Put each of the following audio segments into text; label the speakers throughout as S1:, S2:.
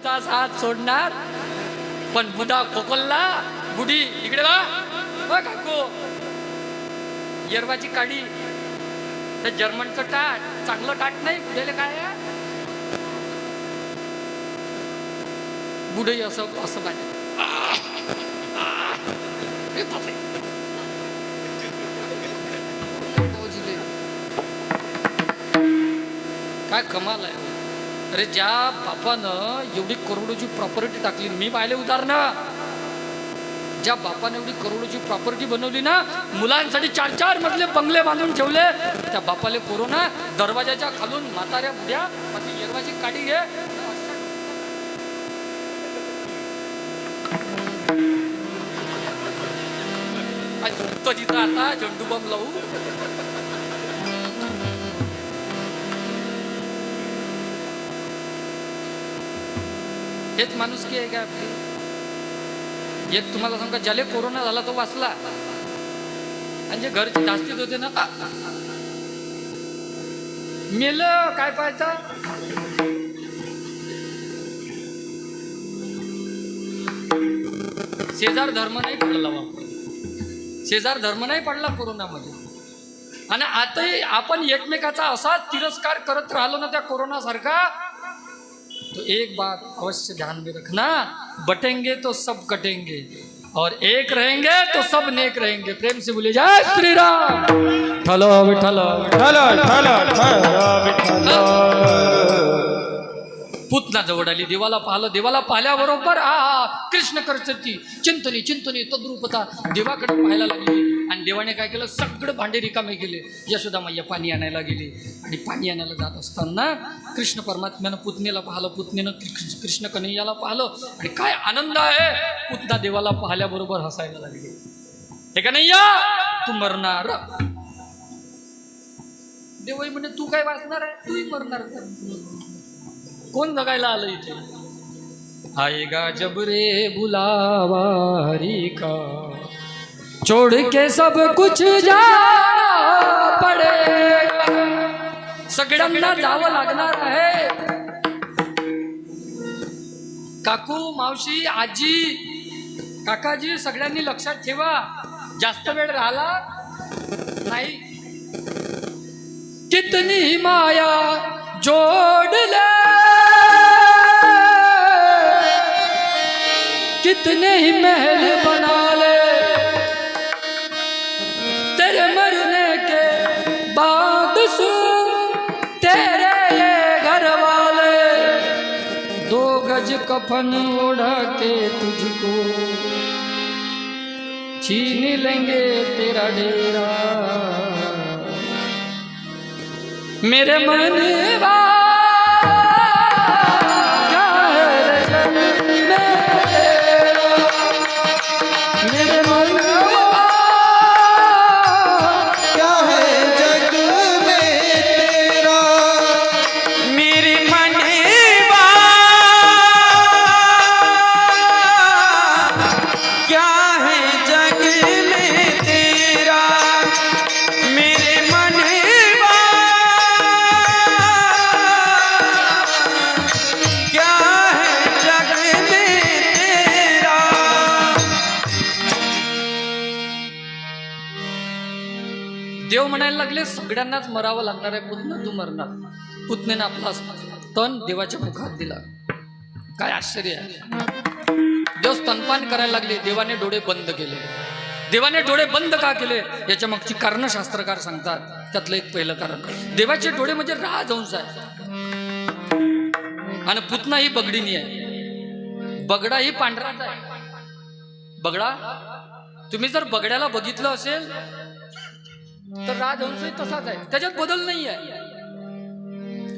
S1: भुताचा हात सोडणार, पण बुधा खोकलला, बुडी इकडे वा काकू, येरवाची काडी, ते जर्मनचं टाट, चांगलं टाट नाही, बुडेले काय बुडे असं असं पाहिजे. काय कमाल आहे. अरे ज्या बापानं एवढी करोडोची प्रॉपर्टी टाकली, मी पाहिले उदाहरणं, ज्या बापाने एवढी करोडोची प्रॉपर्टी बनवली ना, मुलांसाठी 4-4 मजले बंगले बांधून ठेवले, त्या बापाले कोरोना, दरवाजाच्या खालून म्हाताऱ्या बुड्या माझी येरवाची काडी घे, तिथं आता झेंडू बम लावू. हेच माणुसकी आहे का आपली? एक तुम्हाला सांगा, ज्याला कोरोना झाला तो वाचला, आणि जे घरचे धास्तीत होते ना, मेलं काय पाहायचं. शेजार धर्म नाही पडला बाबा, शेजार धर्म नाही पडला कोरोनामध्ये. आणि आताही आपण एकमेकाचा असा तिरस्कार करत राहिलो ना त्या कोरोना सारखा, तो एक बात अवश्य ध्यान में रखना, बटेंगे तो सब कटेंगे और एक रहेंगे तो सब नेक रहेंगे. प्रेम से बोले जय श्री राम. ठलो विठ्ठल ठलो ठलो ठलो. पुतना जवळ आली, देवाला पाहिलं, देवाला पाहिल्याबरोबर कृष्ण करचती चिंतनी चिंतनी तद्रूपता देवाकडे पाहायला लागली. आणि देवाने काय केलं, सगळं भांडे रिकामे केले. यशोदा मैया पाणी आणायला गेली, आणि पाणी आणायला जात असताना कृष्ण परमात्म्यानं पुतनेला पाहिलं, पुतनेनं कृष्ण कन्हैयाला पाहिलं, आणि काय आनंद आहे. पुतना देवाला पाहिल्याबरोबर हसायला लागली. हे कन्हैया तू मरणार. देवही म्हणे तू काय वाचणार आहे, तूही मरणार. कोण जगायला आलं इथे. आएगा जब रे बुलावारी का, छोड़ के सब कुछ जाना पडेगा. सगळ्यांना जावं लागणार आहे. काकू, मावशी, आजी, काकाजी, सगळ्यांनी लक्षात ठेवा, जास्त वेळ राहिला नाही. कितनी माया जोड़ ले, कितने ही महल बना ले, तेरे मरने के बाद सुन तेरे ये घर वाले 2 गज कफन ओढ़ा के तुझको छीन लेंगे तेरा डेरा. मेरे मनवा देव म्हणायला लागले, सगळ्यांनाच मरावं लागणार आहे, पुतना तू मरणार. पुतनेनं आपला तन देवाच्या मुखात दिला. काय आश्चर्य आहे. देव स्तनपान करायला लागले, देवाने डोळे बंद केले. देवाने डोळे बंद का केले याच्या मागची कारण शास्त्रकार सांगतात. त्यातलं एक पहिलं कारण, देवाचे डोळे म्हणजे राजहंस आहे, आणि पुतना ही बगडीनी आहे. बगडा ही पांढराच आहे. बगडा, तुम्ही जर बगड्याला बघितलं असेल तर राजहंसही तसाच आहे, त्याच्यात बदल नाही आहे.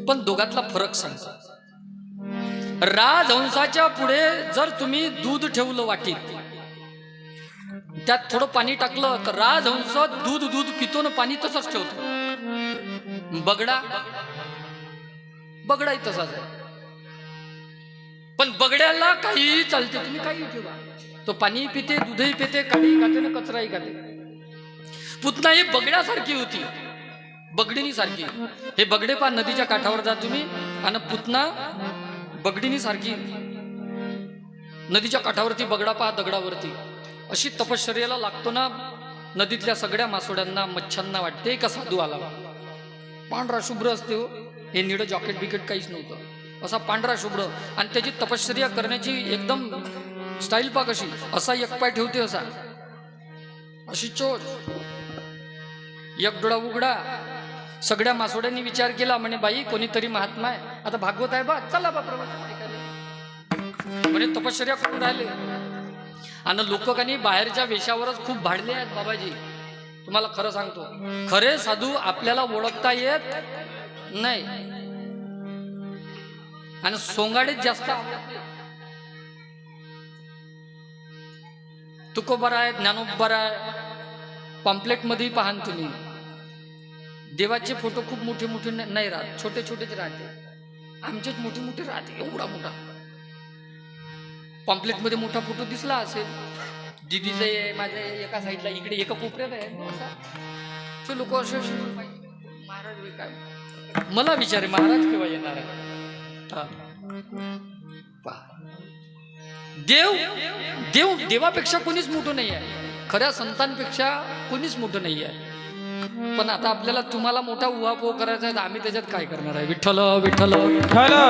S1: पण दोघातला फरक सांगतो. राजहंसाच्या पुढे जर तुम्ही दूध ठेवलं वाटीत, त्यात थोडं पाणी टाकलं तर राजहंस दूध पितो ना, पाणी तसंच ठेवतो. बगडाही तसाच आहे. पण बगड्याला काही चालते, तुम्ही काही ठेवा, तो पाणी पिते, दूधही पिते, काळी खाते ना, कचराही खाते. पुतना ही बगड्यासारखी होती, बगडीनी सारखी. हे बगडे पा नदीच्या काठावर जा तुम्ही, आणि पुतना बगडीनी सारखी नदीच्या काठावरती बगडा पहा दगडावरती, अशी तपश्चर्याला लागतो ना. नदीतल्या सगळ्या मासोड्यांना मच्छांना वाटते का साधू आला. पांढरा शुभ्र असते हो, हे निळं जॉकेट बिकेट काहीच नव्हतं, असा पांढरा शुभ्र. आणि त्याची तपश्चर्या करण्याची एकदम स्टाईल पा कशी, असा एक पाय ठेवते, असा अशी चोच, एक डोळा उघडा. सगळ्या मासोड्यांनी विचार केला, म्हणे बाई कोणीतरी महात्मा आहे, आता भागवत आहे बा, चला बा प्रवचन ऐकायला. म्हणे तपश्चर्या करून राहिले. आणि लोक काही बाहेरच्या वेशावरच खूप भाडले आहेत बाबाजी. तुम्हाला खरं सांगतो, खरे साधू आपल्याला ओळखता येत नाही. आणि सोंगाडेच जास्त तुकोबर आहे, ज्ञानोबर आहे. पॉम्पलेट मध्ये पाहान तुम्ही, देवाचे फोटो खूप मोठे मोठे नाही राहत, छोटे छोटेच राहते. आमचेच मोठे मोठे राहते, एवढा मोठा. पॉम्पलेट मध्ये मोठा फोटो दिसला असेल, दिदीचे माझ्या एका साईडला, इकडे एका कोपऱ्यात आहे. ते लोक असे महाराज काय, मला विचारे महाराज केव्हा येणार आहे. देव देव देवापेक्षा कोणीच मोठं नाही आहे, खऱ्या संतांपेक्षा कोणीच मोठं नाही आहे. पण आता आपल्याला तुम्हाला मोठा उहापोह करायचा आहे, तर आम्ही त्याच्यात काय करणार आहे. विठ्ठल विठ्ठल विठ्ठल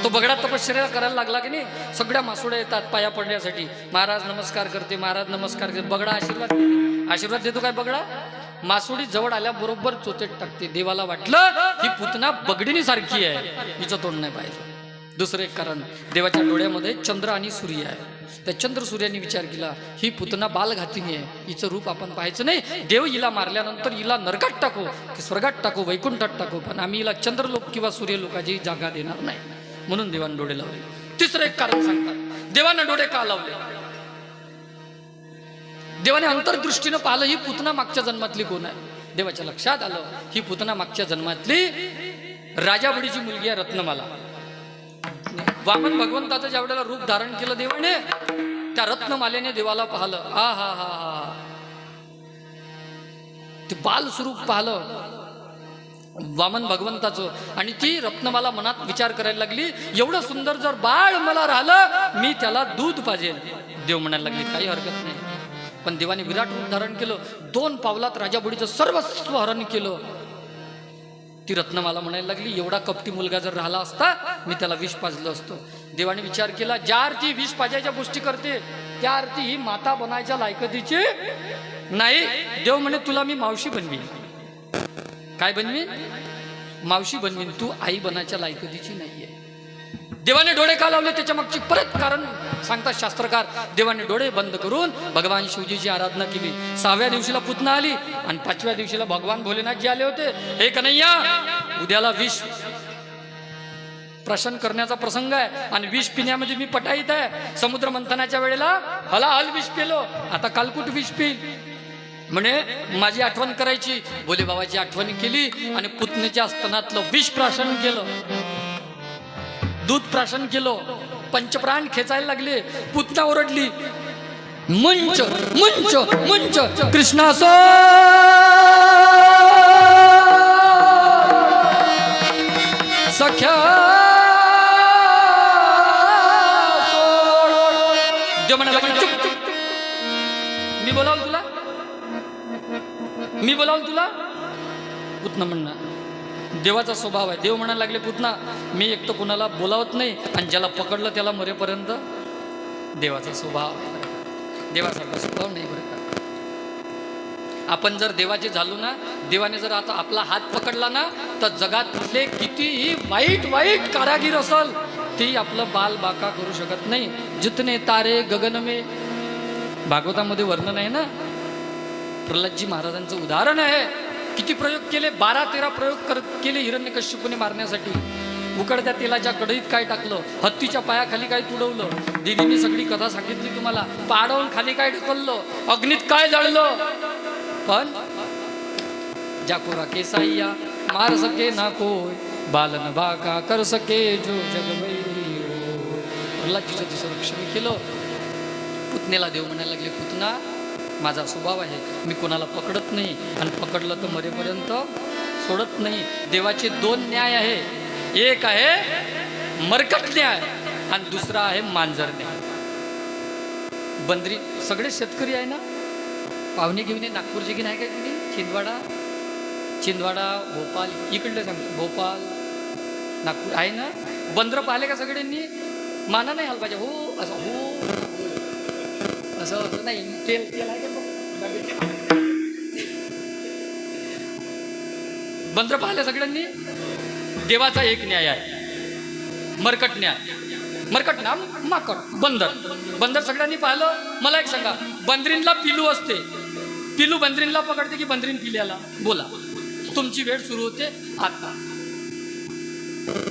S1: तो बगडा तपश्चर्या करायला लागला की नाही. सगळ्या मासोड्या येतात पाया पडण्यासाठी. महाराज नमस्कार करते, महाराज नमस्कार करते. बगडा आशीर्वाद देतो. काय बगडा मासोडी जवळ आल्याबरोबर चोचेट टाकते. देवाला वाटलं ही पुतना बगडीनी सारखी आहे, हिचं तोंड नाही पाहिजे. दुसरं एक कारण, देवाच्या डोळ्यामध्ये चंद्र आणि सूर्य आहे. त्या चंद्र सूर्याने विचार केला, ही पुतना बालघातिनी आहे, हिचं रूप आपण पाहायचं नाही. देव हिला मारल्यानंतर हिला नरकात टाकू की स्वर्गात टाकू, वैकुंठात टाकू, पण आम्ही हिला चंद्रलोक किंवा सूर्यलोकाची जागा देणार नाही. म्हणून देवाने डोळे लावले. तिसरं एक कारण सांगतात, देवाने डोळे का लावले. देवाने अंतर्दृष्टीनं पाहिलं, ही पुतना मागच्या जन्मातली कोण आहे. देवाच्या लक्षात आलं, ही पुतना मागच्या जन्मातली राजाबडीची मुलगी आहे, रत्नमाला. वामन भगवंताचं ज्या वेळेला रूप धारण केलं देवाने, त्या रत्नमालेने देवाला पाहिलं. हा हा हा हा, ते बाल स्वरूप पाहिलं वामन भगवंताचं. आणि ती रत्नमाला मनात विचार करायला लागली, एवढं सुंदर जर बाळ मला राहिलं, मी त्याला दूध पाहिजे. देव म्हणायला लागले, काही हरकत नाही. पण देवाने विराट रूप धारण केलं, 2 पावलात राजाबडीचं सर्वस्व हरण केलं. ती रत्नमाला म्हणायला लागली, एवढा कपटी मुलगा जर राहिला असता, मी त्याला विष पाजलं असतो. देवाने विचार केला, ज्या अर्थी विष पाजायच्या गोष्टी करते, त्या अर्थी ही माता बनायच्या लायकतीची नाही. देव म्हणे, तुला मी मावशी बनवीन. काय बनवीन? मावशी बनवीन. तू आई बनायच्या लायकतीची नाहीये. देवाने डोळे का लावले, त्याच्या मागची परत कारण सांगतात शास्त्रकार. देवाने डोळे बंद करून भगवान शिवजीची आराधना केली. 6व्या दिवशीला पुतना आली आणि 5व्या दिवशीला भगवान भोलेनाथजी आले होते. हे कन्हैया, उद्याला विष प्राशन करण्याचा प्रसंग आहे आणि विष पिण्यामध्ये मी पटाईत आहे. समुद्र मंथनाच्या वेळेला हलाहल विष पेलो, आता कालकुट विष पिल. म्हणे माझी आठवण करायची. भोले बाबाची आठवण केली आणि पुतनेच्या स्तनातलं विष प्राशन केलं, दूध प्राशन केलं. पंचप्राण खेचायला लागले. पुतना ओरडली, मंच मंच मंच कृष्णासो सख्या. देव म्हणाला, चुप चुप, मी बोलावलं तुला, मी बोलावलं तुला. पुतना म्हणणार, देवाचा स्वभाव आहे. देव म्हणायला लागले, पुतना मी एक तर कोणाला बोलावत नाही आणि ज्याला पकडलं त्याला मरेपर्यंत. देवाचा स्वभाव आहे, देवाचा स्वभाव नाही बरं का. आपण जर देवाचे झालो ना, देवाने जर आता आपला हात पकडला ना, तर जगातले कितीही वाईट वाईट कारागीर असल, तेही आपलं बाल बाका करू शकत नाही. जितने तारे गगन में, भागवतामध्ये वर्णन आहे ना. प्रल्हादजी महाराजांचं उदाहरण आहे. किती प्रयोग केले, 12-13 प्रयोग केले हिरण्यकश्यपूने मारण्यासाठी. उकडत्या तेलाच्या कढईत काय टाकलं, हत्तीच्या पायाखाली काय तुडवलं, दिदींनी सगळी कथा सांगितली तुम्हाला. पाडवून खाली काय ढकललं, अग्नीत काय जाळलं. पण जाकोरा केसाईया मार सके ना कोय, बालन बाका कर सके जो जगवैरी हो. प्रल्हादजीचं तिचं रक्षण केलं. पुतनेला देव म्हणायला लागले, पुतना माझा स्वभाव आहे, मी कोणाला पकडत नाही आणि पकडलं तर मरेपर्यंत सोडत नाही. देवाचे दोन न्याय आहे, एक आहे मरकट न्याय आणि दुसरा आहे मांजर न्याय. बंदरी सगळे शेतकरी आहे ना, पाहुणे घेऊन नागपूरचे की नाही काय तुम्ही? चिंदवाडा भोपाळ इकडले सांगतो, भोपाळ नागपूर आहे ना. बंदरं पाहिले का सगळ्यांनी? माना नाही हलवायचे, हो असं हो असं असं नाही. तेल आहे का? बंदरं पाहिले सगळ्यांनी. देवाचा एक न्याय आहे मरकट न्याय. मरकट ना माकड बंदर सगळ्यांनी पाहिलं. मला एक सांगा, बंदरींला पिलू असते, पिलू बंदरींला पकडते की बंदरीन पिल्याला? बोला, तुमची वेळ सुरू होते आता.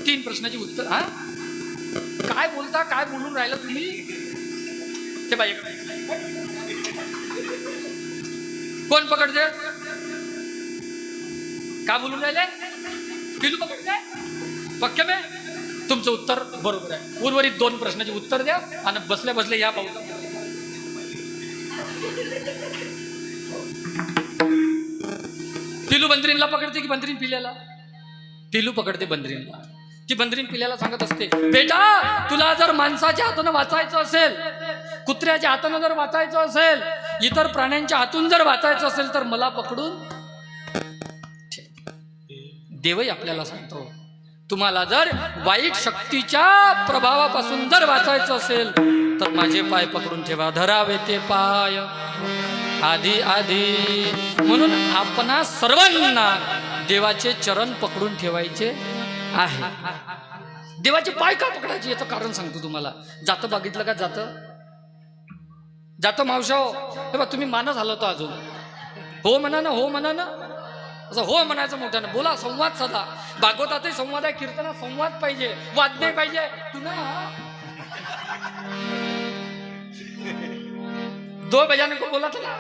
S1: 3 प्रश्नाची उत्तर. हा काय बोलता, काय बोलून राहिलं तुम्ही? ते बाई कोण पकडते? काय बोलून राहिले? पिलू पकडते पक्के में? तुमचं उत्तर बरोबर आहे. उर्वरित 2 प्रश्नाची उत्तर द्या आणि बसल्या बसल्या या भाऊ. पिलू बंदरीनला पकडते की बंदरीन पिल्याला? पिलू पकडते बंदरीनला. ती बंदरीन पिल्याला सांगत असते, बेटा तुला जर माणसाच्या हातानं वाचायचं असेल, कुत्र्याच्या हातानं जर वाचायचं असेल, इतर प्राण्यांच्या हातून जर वाचायचं असेल तर मला पकडून. देवही आपल्याला सांगतो, तुम्हाला जर वाईट शक्तीच्या प्रभावापासून जर वाचायचं असेल तर माझे पाय पकडून ठेवा. धरावे ते पाय आधी आधी. म्हणून आपणा सर्वांना देवाचे चरण पकडून ठेवायचे आहे. देवाचे पाय का पकडायचे याचं कारण सांगतो तुम्हाला. जातं बघितलं का? जातं मावशाओ, हे बघ तुम्ही मानच हलवतो अजून. हो म्हणा ना, हो म्हणा ना, असं हो म्हणायचं मोठ्यानं. बोला, संवाद साधा. भागवतातही संवाद आहे, कीर्तनात संवाद पाहिजे, वाद नाही पाहिजे. तुला 2 बजाने को बोला था.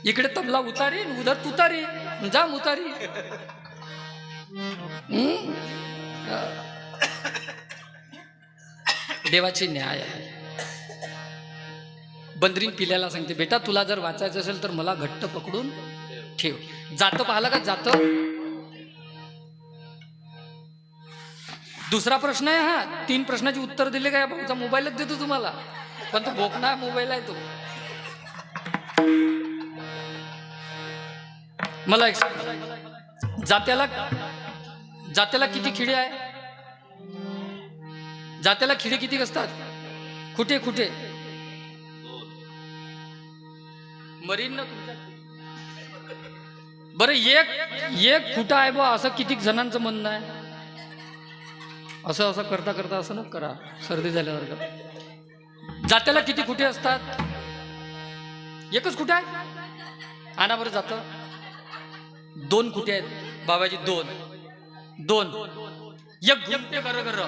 S1: इकडे तबला उतारी, उधर तुतारी, जाम उतारी. देवाची न्याय आहे. बंदरीन पिल्याला सांगते, बेटा तुला जर वाचायचं असेल तर मला घट्ट पकडून ठेव. जातं पाहिलं का? जातं. दुसरा प्रश्न आहे हा. 3 प्रश्नाची उत्तर दिले का? या भाऊचा मोबाईलच देतो तुम्हाला, पण तो भोकणा मोबाईल आहे तो. मला एक जात्याला किती खिडे आहे? जात्याला खिडे किती असतात? कुठे कुठे मरीन ना तुमच्या? बरं एक खुटा आहे बा, असं किती जणांचं म्हणणं आहे? असं असं करता करता असं नको करा, सर्दी झाल्यावर. जात्याला किती खुटे असतात? एकच खुटा आहे? आणा बरं जातं. 2 खुटे आहेत बाबाजी. 2 एक घुमते गर गर.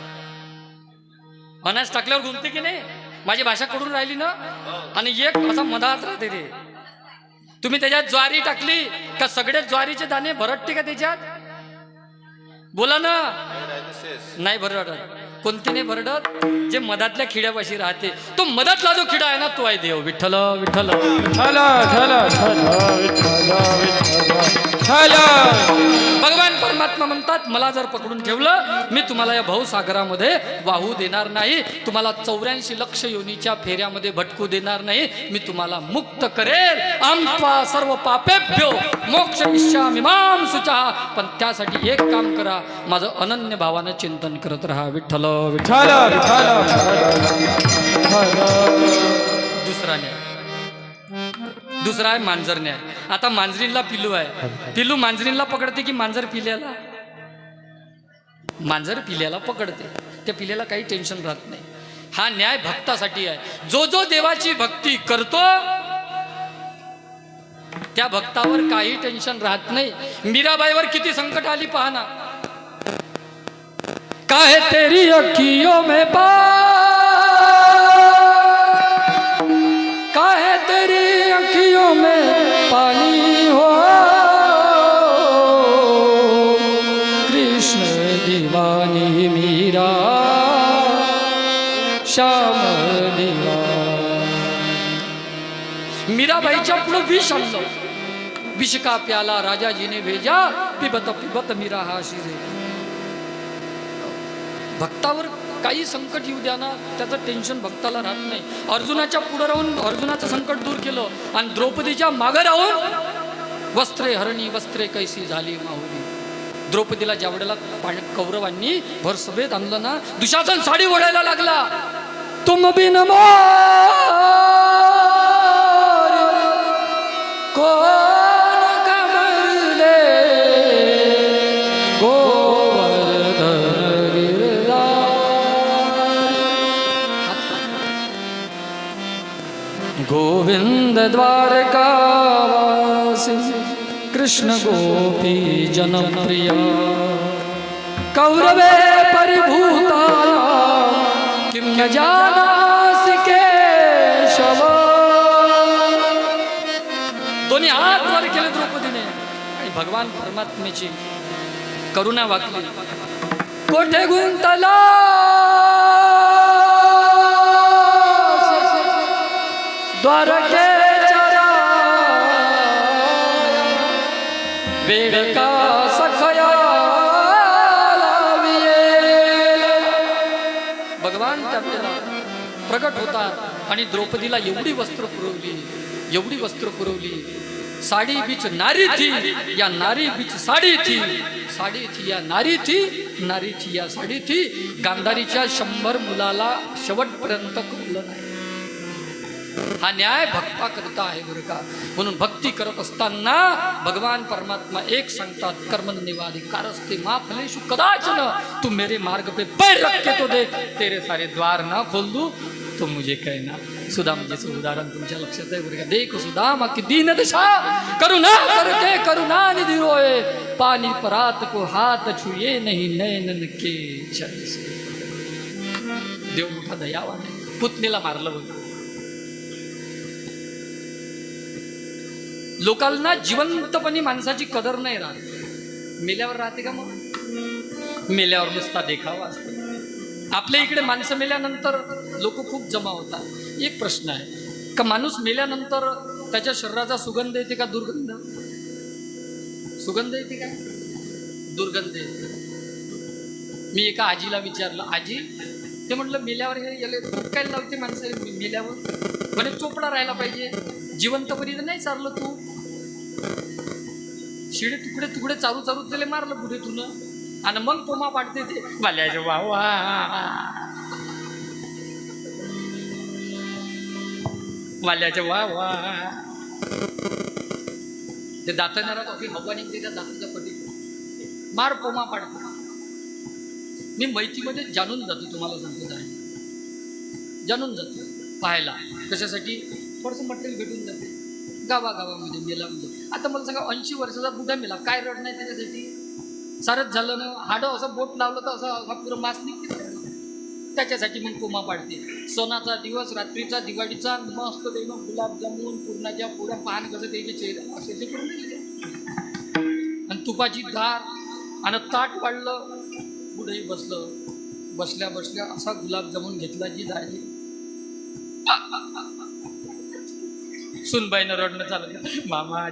S1: अनाज टाकल्यावर घुमते की नाही? माझी भाषा कडून राहिली ना. आणि एक असा मधात राहते ते. तुम्ही त्याच्यात ज्वारी टाकली का सगळे ज्वारीचे दाणे भरटते का त्याच्यात? बोला ना. नाही भरडत. कोणते नाही भरडत? जे मधातल्या खिड्यापाशी राहते. तो मधातला जो खिडा आहे ना, तो आहे देव. विठ्ठल विठ्ठल भगवान परमात्मा म्हणतात, मला जर पकडून ठेवलं मी तुम्हाला या भावसागरामध्ये वाहू देणार नाही, तुम्हाला 84 लक्ष योनीच्या फेऱ्यामध्ये भटकू देणार नाही, मी तुम्हाला मुक्त करेल. आमत्वा सर्व पापेभ्यो मोक्षयिष्यामि मां शुचः. पण त्यासाठी एक काम करा, माझं अनन्य भावानं चिंतन करत राहा. विठ्ठल विठ्ठल. दुसरा आहे मांजर न्याय. आता मांजरीला पिलू आहे. पिलू मांजरीला पकडते की मांजर पिल्याला? मांजर पिल्याला पकडते. त्या पिल्याला काही टेन्शन राहत नाही. हा न्याय भक्तासाठी आहे. जो जो देवाची भक्ती करतो त्या भक्तावर काही टेन्शन राहत नाही. मीराबाईवर किती संकट आली पहा ना. काहे तेरी अखियों में काहे तेरी अखियों में पानी हो, कृष्ण दीवानी मीरा श्याम दीवानी. मीराबाईच्या पुढे विष आणलं. विष का प्याला राजाजीने भेजा, पिबत पिबत मीरा हा शिरे. भक्तावर काही संकट येऊ द्या ना, त्याचं टेन्शन भक्ताला राहत नाही. अर्जुनाच्या पुढे राहून अर्जुनाचं संकट दूर केलं आणि द्रौपदीच्या मागे राहून वस्त्रे हरणी वस्त्रे कैसी झाली माहुली. द्रौपदीला ज्यावेळेला कौरवांनी भर सभेत आणलं ना, दुशासन साडी ओढायला लागला. तुम बिन कोण कमरले गोवर्धन गिरधारी. गोविंद द्वारकावासी कृष्ण गोपी जनप्रिया. कौरवे परिभूता किम न जानासि केशव. दोन्ही हात वर केले द्रौपदीने आणि भगवान परमात्म्याची करुणा वाकली. कोठे गुंतला द्वारकेच्या वेळ का सखया लाविये. भगवान त्यावेळेला प्रगट होतात आणि द्रौपदीला एवढी वस्त्र पुरवली, एवढी वस्त्र पुरवली. साड़ी बीच नारी थी या नारी बीच साड़ी थी, साड़ी थी या नारी थी, नारी थी या साडी थी. गांधारीच्या 100 मुलाला शेवटपर्यंत कळलं नाही. हा न्याय भक्ता करता आहे बरं का. म्हणून भक्ती करत असताना भगवान परमात्मा एक सांगतात, कर्मण्येवाधिकारस्ते मा फलेषु कदाचन. तू मेरे मार्ग पे पैर रख के तो देख, तेरे सारे द्वार ना खोल दूं तो मुझे कहना. सुदामजीचं उदाहरण तुमच्या लक्षात आहे बरं का. देख सुदामा की दीन दशा, करुणा करके करुणा निधि रोए. पानी परात को हाथ छुए नहीं नयन के छल से. देव मोठा दयावान आहे. पुतणीला मारलं होतं. लोकांना जिवंतपणी माणसाची कदर नाही राहत. मेल्यावर राहते का? मग मेल्यावर नुसता देखावा असतो. आपल्या इकडे माणसं मेल्यानंतर लोक खूप जमा होतात. एक प्रश्न आहे का, माणूस मेल्यानंतर त्याच्या शरीराचा सुगंध येते का दुर्गंध? सुगंध येते का दुर्गंध येते? मी एका आजीला विचारलं, आजी ते म्हटलं मेल्यावर हे याला काय लावते माणसं मेल्यावर? म्हणे चोपडा राहायला पाहिजे. जिवंतपणी तर नाही चाललं तू. शिडे तुकडे तुकडे चालू चालू त्याला मारलं पुढे तुनं आणि मग पोमा पाडते ते वाल्याचे वा वा. वाल्याचे वा वा. ते दातानारात अशी हवा निघते त्या दाताच्या पटी मार पोमा पाडते. मी मैतीमध्ये जाणून जातो, तुम्हाला सांगतो आहे, जाणून जातो पाहायला. कशासाठी? थोडंसं मटेरियल भेटून जाते गावागावामध्ये. मेला म्हणजे आता मला सांगा 80 वर्षाचा बुधा मेला, काय रड नाही त्याच्यासाठी? सारच झालं ना, हाडं असं बोट लावलं तर असं पुरं मास निघते त्याच्यासाठी मग कोमा पाडते. सणाचा दिवस, रात्रीचा, दिवाळीचा मस्त देणं गुलाबजामुन पूर्णाच्या पुऱ्या पान कसं त्याचे चेहरे असे करून दिले आणि तुपाची धार आणि ताट वाढलं. पुढेही बसलं, बसल्या बसल्या असा गुलाबजामुन घेतला जी दाजी. सुनबाईनं रडणं चालू, मामा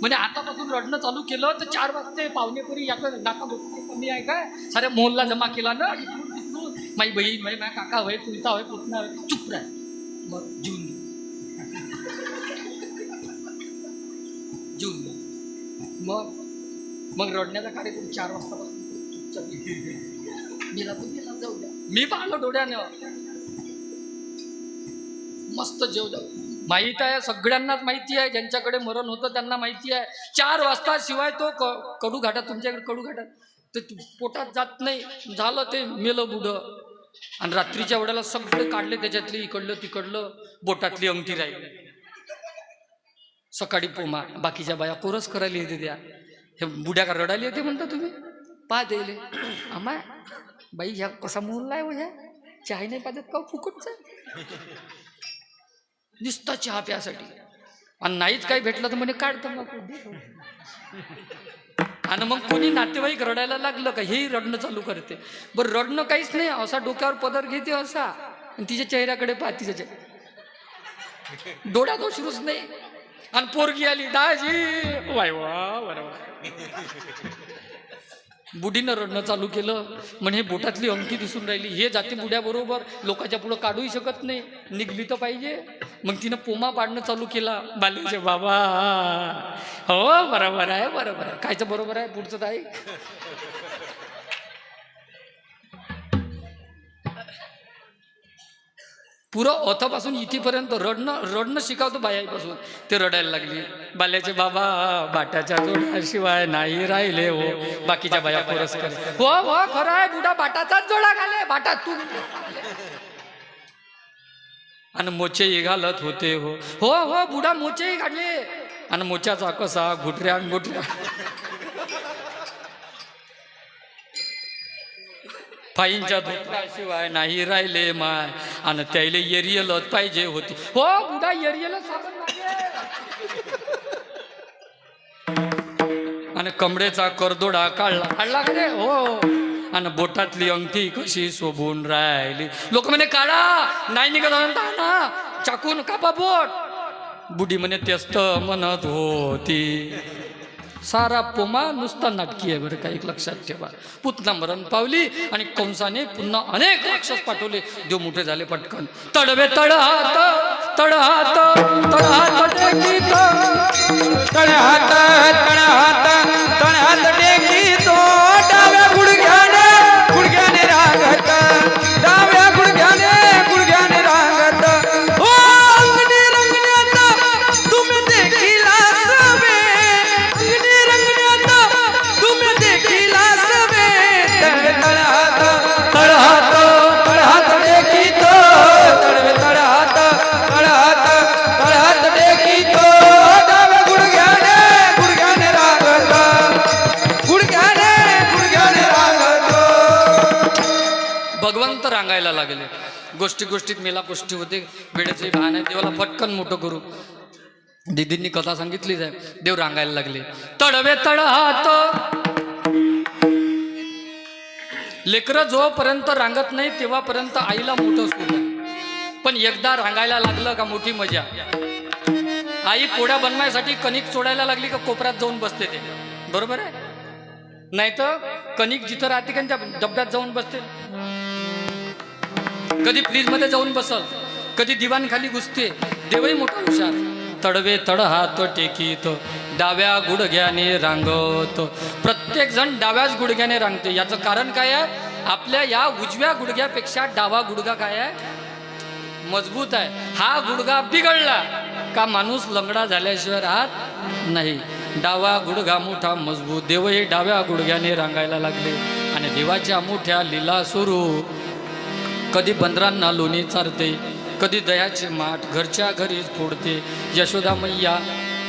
S1: म्हणजे आतापासून रडणं चालू केलं तर 4 वाजते पाहुणेपुरी याचं नाका कमी आहे काय? साऱ्या मोहल्ला जमा केला ना. माझी बहीण भाई, माझ्या काका होय, तुलता होय, पुतना होय, चुप राह. मग जून मग रडण्याचा कार्यक्रम 4 वाजतापासून चुपचाप गेला तो गेला. जाऊ द्या, मी पाहिलं डोळ्यानं. मस्त जेव जाऊ. माहीत आहे सगळ्यांनाच माहिती आहे, ज्यांच्याकडे मरण होतं त्यांना माहिती आहे. 4 वाजता शिवाय तो कडू घाटात, तुमच्याकडे कडू घाटात ते पोटात जात नाही. झालं ते मेलं बुढं. आणि रात्रीच्या वेळेला सगळे काढले त्याच्यातली, इकडलं तिकडलं, बोटातली अंगठी राहिली. सकाळी पोमा बाकीच्या बाया कोरस करायला येते. त्या हे बुड्या का रडायला येते म्हणता तुम्ही? पा देले आम्हा बाई ह्या कसा मोहल्ला आहे ह्या चहा नाही पाहत का फुकटचा नुसता चहा प्यासाठी. आणि नाहीच काही भेटलं तर म्हणे काढतं मग. आणि मग कोणी नातेवाईक रडायला लागलं का हे रडणं चालू करते. बरं रडणं काहीच नाही, असा डोक्यावर पदर घेते असा आणि तिच्या चेहऱ्याकडे पाहत तिच्या डोळ्यात अश्रूच नाही. आणि पोरगी आली दाजी वाय वा बरोबर. बुढीनं रडणं चालू केलं. म्हणे बोटातली अंगठी दिसून राहिली. हे जाते बुड्याबरोबर, लोकांच्या पुढं काढूही शकत नाही, निघली तर पाहिजे. मग तिनं पोमा पाडणं चालू केला. बालीचे बाबा हो बरोबर आहे बरोबर आहे. कायचं बरोबर आहे पुढचं तर आहे. पुरं ओथापासून इथेपर्यंत रडणं शिकावतं बायापासून. ते रडायला लागली. बाल्याचे बाबा बाटाच्या जोडाशिवाय नाही राहिले हो. बाकीच्या बाया कोरस करे हो हो खरं आहे बुडा बाटाचाच जोडा घाले बाटा तू. आणि मोचेही घालत होते हो हो हो बुडा मोचेही घातले. आणि मोच्याचा कसा घुटऱ्या घुटऱ्या फाईंच्या धोत्राशिवाय नाही राहिले माय. आणि त्याला एरियलच पाहिजे होती हो बुडा एरियलच साबण आणि कमडेचा करदोडा काढला का रे हो. आणि बोटातली अंगठी कशी शोभून राहिली. लोक म्हणे काढा नाही निघत ना चाकून कापा बोट. बुडी म्हणे तेच म्हणत होती. सारा पोमा नुसता नाटकी आहे बरं का. एक लक्षात ठेवा. पुतना मरण पावली आणि कंसाने पुन्हा अनेक राक्षस पाठवले. देव मोठे झाले पटकन. तडवे तडहात तडहात तडहात टेकीत
S2: तळहात तळहात तळहात टेकीतो. डाव्या गुडघ्याने गुडघ्याने रांगत डाव्या गुडघ्याने रांगत. ओ अंगणी रंगण्यात तुम्ही देखील असावे. अंगणी रंगण्यात तुम्ही देखील असावे. तळहात तळहात तळहात टेकीतो. तळवे तळहात तळहात तळहात टेकीतो. डाव्या गुडघ्याने गुडघ्याने रांगत गुडघ्याने रांगत.
S1: भगवंत रांगायला लागले. गोष्टीत मेला गोष्टी होते. वेळेचे भान आहे. देवाला पटकन मोठं करू. दिदींनी कथा सांगितलीच आहे. देव रांगायला लागले. तडवे तडहात. लेकरं जोपर्यंत रांगत नाही तेव्हापर्यंत आईला मोठं सुख आहे. पण एकदा रांगायला लागलं का मोठी मजा. आई पोळ्या बनवायसाठी कणिक चोडायला लागली का कोपऱ्यात जाऊन बसते ते. बरोबर आहे. नाही तर कणिक जिथं राहते का त्या डब्यात जाऊन बसते. कधी फ्रीजमध्ये जाऊन बसल, कधी दिवाण खाली घुसते. देवही मोठा हुशार. तडवे तडहात टेकीत डाव्या गुडघ्याने रांगत. प्रत्येक जण डाव्याच गुडघ्याने रांगते. याचं कारण काय आहे. आपल्या या उजव्या गुडघ्यापेक्षा डावा गुडघा काय आहे मजबूत आहे. हा गुडघा बिघडला का माणूस लंगडा झाल्याशिवाय राहत नाही. डावा गुडघा मोठा मजबूत. देवही डाव्या गुडघ्याने रांगायला लागले. आणि देवाच्या मोठ्या लीला सुरू. कधी बंदरांना लोणी चारते, कधी दह्याचे माठ घरच्या घरीच फोडते. यशोदा मैया